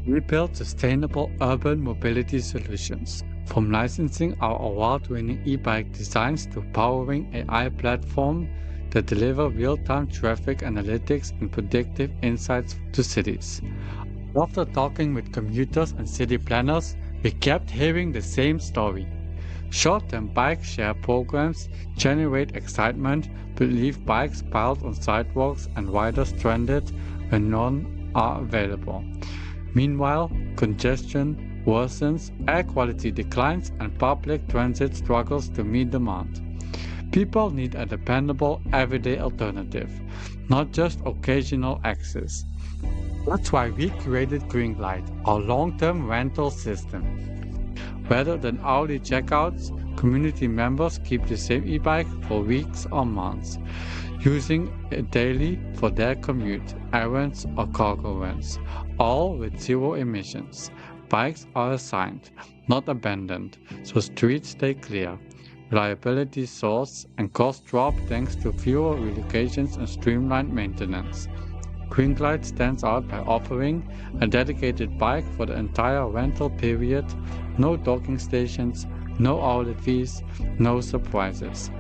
We build sustainable urban mobility solutions, from licensing our award-winning e-bike designs to powering AI platform that deliver real-time traffic analytics and predictive insights to cities. After talking with commuters and city planners, we kept hearing the same story. Short-term bike share programs generate excitement but leave bikes piled on sidewalks and riders stranded when none are available. Meanwhile, congestion worsens, air quality declines, and public transit struggles to meet demand. People need a dependable, everyday alternative, not just occasional access. That's why we created Greenlight, our long-term rental system. Rather than hourly checkouts, community members keep the same e-bike for weeks or months, using it daily for their commute, errands, or cargo runs, all with 0 emissions. Bikes are assigned, not abandoned, so streets stay clear. Reliability soars and costs drop thanks to fewer relocations and streamlined maintenance. Greenlight stands out by offering a dedicated bike for the entire rental period, no docking stations, no outlet fees, no surprises.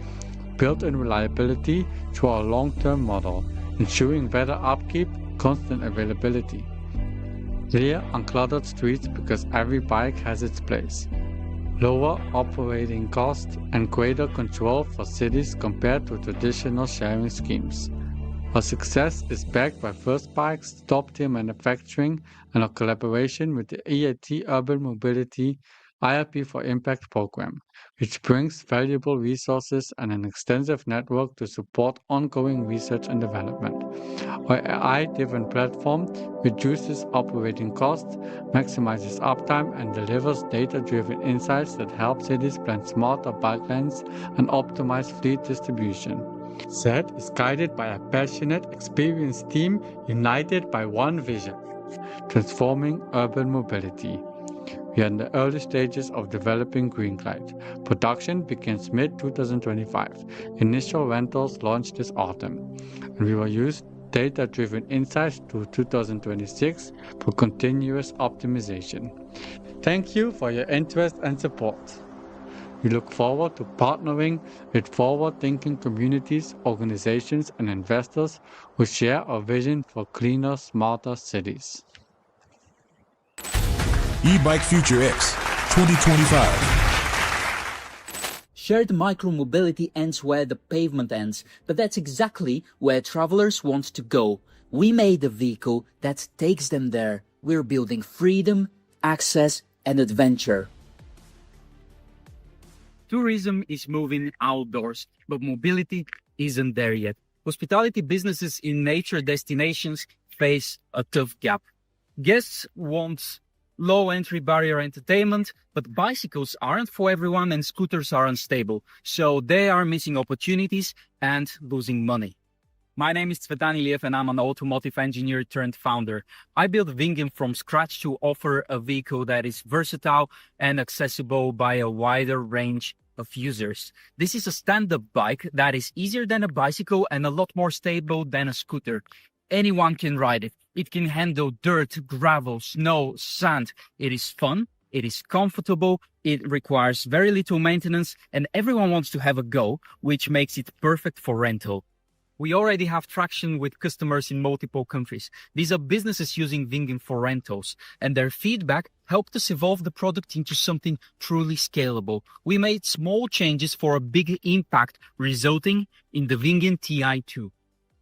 Built-in reliability through our long-term model, ensuring better upkeep, constant availability. Clear, uncluttered streets because every bike has its place. Lower operating costs and greater control for cities compared to traditional sharing schemes. Our success is backed by First Bike's top-tier manufacturing and our collaboration with the EIT Urban Mobility IRP for Impact program, which brings valuable resources and an extensive network to support ongoing research and development. Our AI-driven platform reduces operating costs, maximizes uptime, and delivers data-driven insights that help cities plan smarter bike lanes and optimize fleet distribution. ZED is guided by a passionate, experienced team united by one vision: transforming urban mobility. We are in the early stages of developing Greenlight. Production begins mid-2025. Initial rentals launch this autumn, and we will use data-driven insights to 2026 for continuous optimization. Thank you for your interest and support. We look forward to partnering with forward-thinking communities, organizations, and investors who share our vision for cleaner, smarter cities. E-Bike Future X 2025. Shared micromobility ends where the pavement ends, but that's exactly where travelers want to go. We made a vehicle that takes them there. We're building freedom, access, and adventure. Tourism is moving outdoors, but mobility isn't there yet. Hospitality businesses in nature destinations face a tough gap. Guests want low entry barrier entertainment, but bicycles aren't for everyone and scooters are unstable, so they are missing opportunities and losing money. My name is Tsvetan Iliev and I'm an automotive engineer turned founder. I built Vingen from scratch to offer a vehicle that is versatile and accessible by a wider range of users. This is a stand-up bike that is easier than a bicycle and a lot more stable than a scooter. Anyone can ride it. It can handle dirt, gravel, snow, sand. It is fun. It is comfortable. It requires very little maintenance and everyone wants to have a go, which makes it perfect for rental. We already have traction with customers in multiple countries. These are businesses using Vingen for rentals, and their feedback helped us evolve the product into something truly scalable. We made small changes for a big impact, resulting in the Vingen TI2.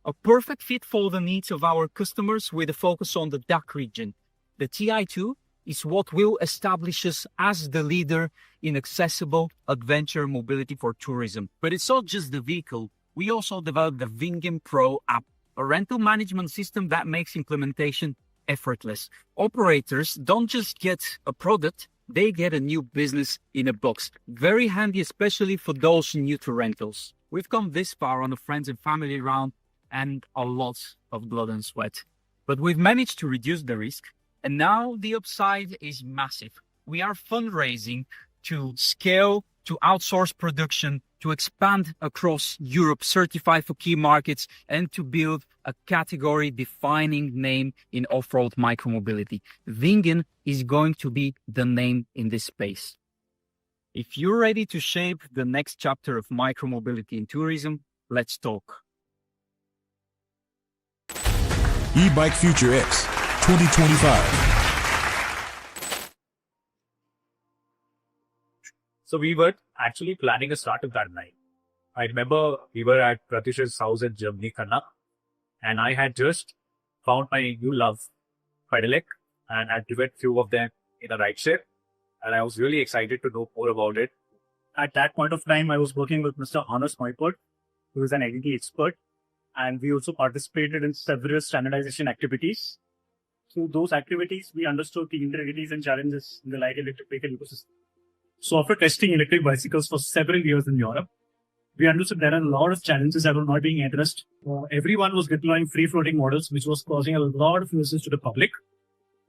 A perfect fit for the needs of our customers with a focus on the DACH region. The TI2 is what will establish us as the leader in accessible adventure mobility for tourism. But it's not just the vehicle. We also developed the Vingen Pro app, a rental management system that makes implementation effortless. Operators don't just get a product, they get a new business in a box. Very handy, especially for those new to rentals. We've come this far on a friends and family round and a lot of blood and sweat. But we've managed to reduce the risk, and now the upside is massive. We are fundraising to scale, to outsource production, to expand across Europe, certify for key markets, and to build a category-defining name in off-road micromobility. Vingen is going to be the name in this space. If you're ready to shape the next chapter of micromobility in tourism, let's talk. Ebike Future X 2025. So we were actually planning a startup that night. I remember we were at Pratish's house in Germany, Kanna, and I had just found my new love, Pedelec, and I'd driven few of them in a rideshare, and I was really excited to know more about it. At that point of time, I was working with Mr. Hannes Neupert, who is an LED expert, and we also participated in several standardization activities. Through those activities, we understood the intricacies and challenges in the light electric vehicle ecosystem. So after testing electric bicycles for several years in Europe, we understood there are a lot of challenges that were not being addressed. Everyone was deploying free-floating models, which was causing a lot of nuisance to the public.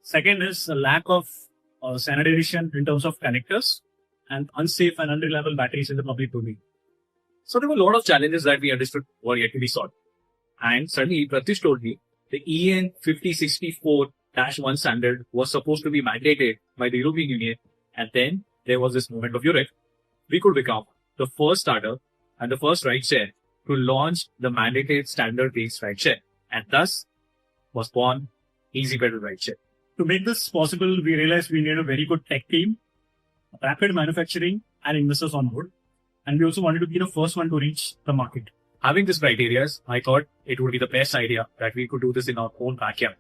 Second is a lack of standardization in terms of connectors and unsafe and unreliable batteries in the public domain. So there were a lot of challenges that we understood were yet to be solved. And suddenly Pratish told me the EN 5064-1 standard was supposed to be mandated by the European Union, and then there was this movement of Europe. We could become the first startup and the first rideshare to launch the mandated standard-based rideshare, and thus was born Easy Pedal Rideshare. To make this possible, we realized we needed a very good tech team, rapid manufacturing, and investors on board. And we also wanted to be the first one to reach the market. Having these criteria, I thought it would be the best idea that we could do this in our own backyard.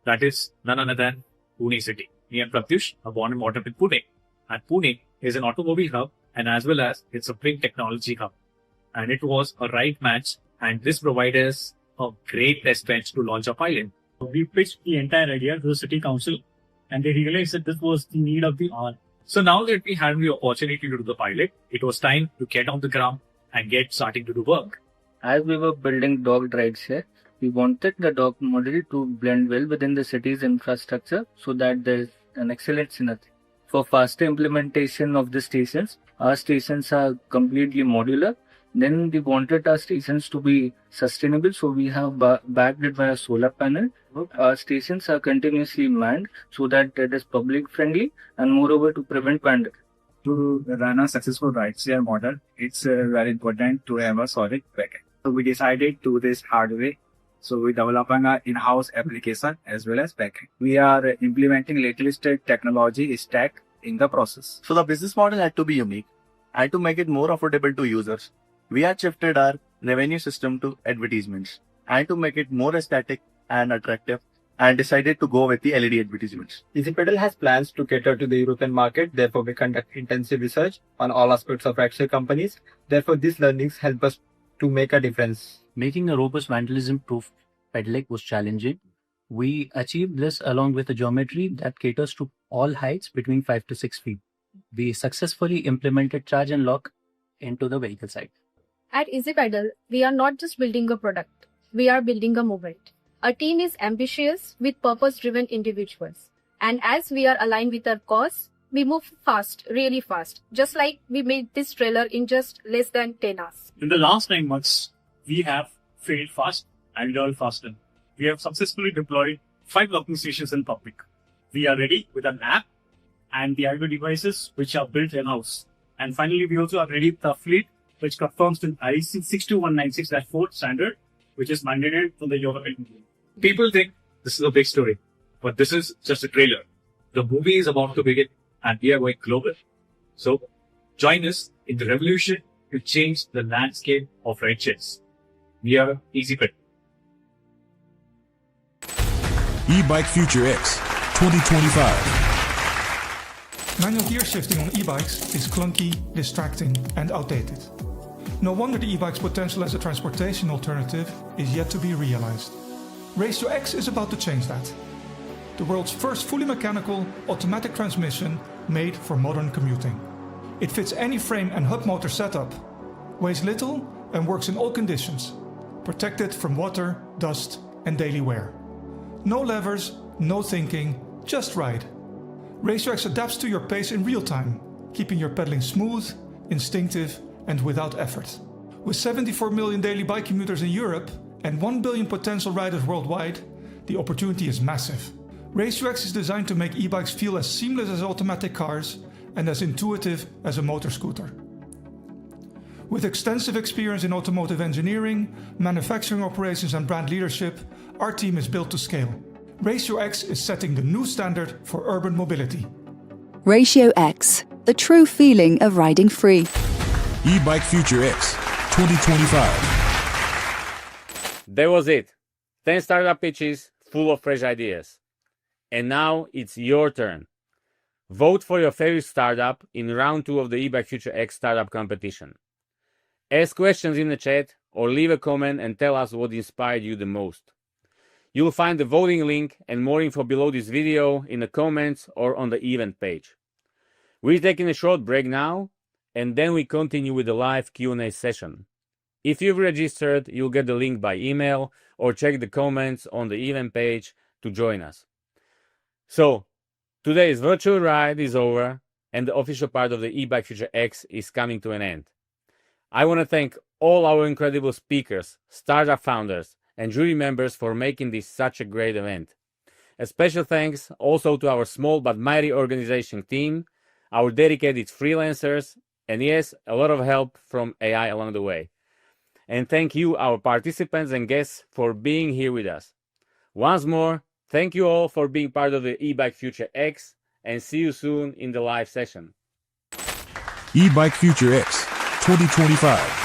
That is none other than Pune city. Me and Pratyush are born and brought up in Pune. And Pune is an automobile hub, and as well as it's a big technology hub. And it was a right match, and this provided us a great test bench to launch a pilot. We pitched the entire idea to the city council, and they realized that this was the need of the hour. So now that we had the opportunity to do the pilot, it was time to get on the ground and get starting to do work. As we were building dog rideshare, we wanted the dog model to blend well within the city's infrastructure so that there is an excellent synergy. For faster implementation of the stations, our stations are completely modular. Then we wanted our stations to be sustainable, so we have backed it by a solar panel. Our stations are continuously manned so that it is public friendly and moreover to prevent pandemic. To run a successful rideshare model, it's very important to have a solid backend. So we decided to do this hard way. So we developing an in-house application as well as backend. We are implementing latest technology stack in the process. So the business model had to be unique and to make it more affordable to users. We had shifted our revenue system to advertisements and to make it more aesthetic and attractive and decided to go with the LED advertisements. Easy Pedal has plans to cater to the European market. Therefore, we conduct intensive research on all aspects of rideshare companies. Therefore, these learnings help us to make a difference. Making a robust vandalism-proof pedelec was challenging. We achieved this along with a geometry that caters to all heights between 5 to 6 feet. We successfully implemented charge and lock into the vehicle side. At Easy Pedal, we are not just building a product. we are building a movement. Our team is ambitious with purpose-driven individuals. And as we are aligned with our cause, we move fast, really fast, just like we made this trailer in just less than 10 hours. In the last 9 months, we have failed fast and learned faster. We have successfully deployed 5 docking stations in public. We are ready with an app and the IoT devices which are built in-house. And finally, we also are ready with our fleet, which conforms to IEC 62196-4 standard, which is mandated from the European Union. People think this is a big story, but this is just a trailer. The movie is about to begin and we are going global. So join us in the revolution to change the landscape of rideshares. We are EasyPet. E-Bike Future X 2025. Manual gear shifting on e-bikes is clunky, distracting, and outdated. No wonder the e-bike's potential as a transportation alternative is yet to be realized. ViennaUP is about to change that. The world's first fully mechanical, automatic transmission made for modern commuting. It fits any frame and hub motor setup, weighs little, and works in all conditions, protected from water, dust, and daily wear. No levers, no thinking, just ride. ViennaUP adapts to your pace in real time, keeping your pedaling smooth, instinctive, and without effort. With 74 million daily bike commuters in Europe and 1 billion potential riders worldwide, the opportunity is massive. ViennaUP is designed to make e-bikes feel as seamless as automatic cars and as intuitive as a motor scooter. With extensive experience in automotive engineering, manufacturing operations and brand leadership, our team is built to scale. ViennaUP is setting the new standard for urban mobility. ViennaUP, the true feeling of riding free. E-Bike Future X 2025. That was it. 10 startup pitches full of fresh ideas. And now it's your turn. Vote for your favorite startup in round 2 of the E-Bike Future X startup competition. Ask questions in the chat or leave a comment and tell us what inspired you the most. You'll find the voting link and more info below this video in the comments or on the event page. We're taking a short break now, and then we continue with the live Q&A session. If you've registered, you'll get the link by email or check the comments on the event page to join us. So, today's virtual ride is over and the official part of the E-Bike Future X is coming to an end. I want to thank all our incredible speakers, startup founders, and jury members for making this such a great event. A special thanks also to our small but mighty organization team, our dedicated freelancers, and yes, a lot of help from AI along the way. And thank you, our participants and guests, for being here with us. Once more, thank you all for being part of the E-Bike Future X, and see you soon in the live session. E-Bike Future X 2025.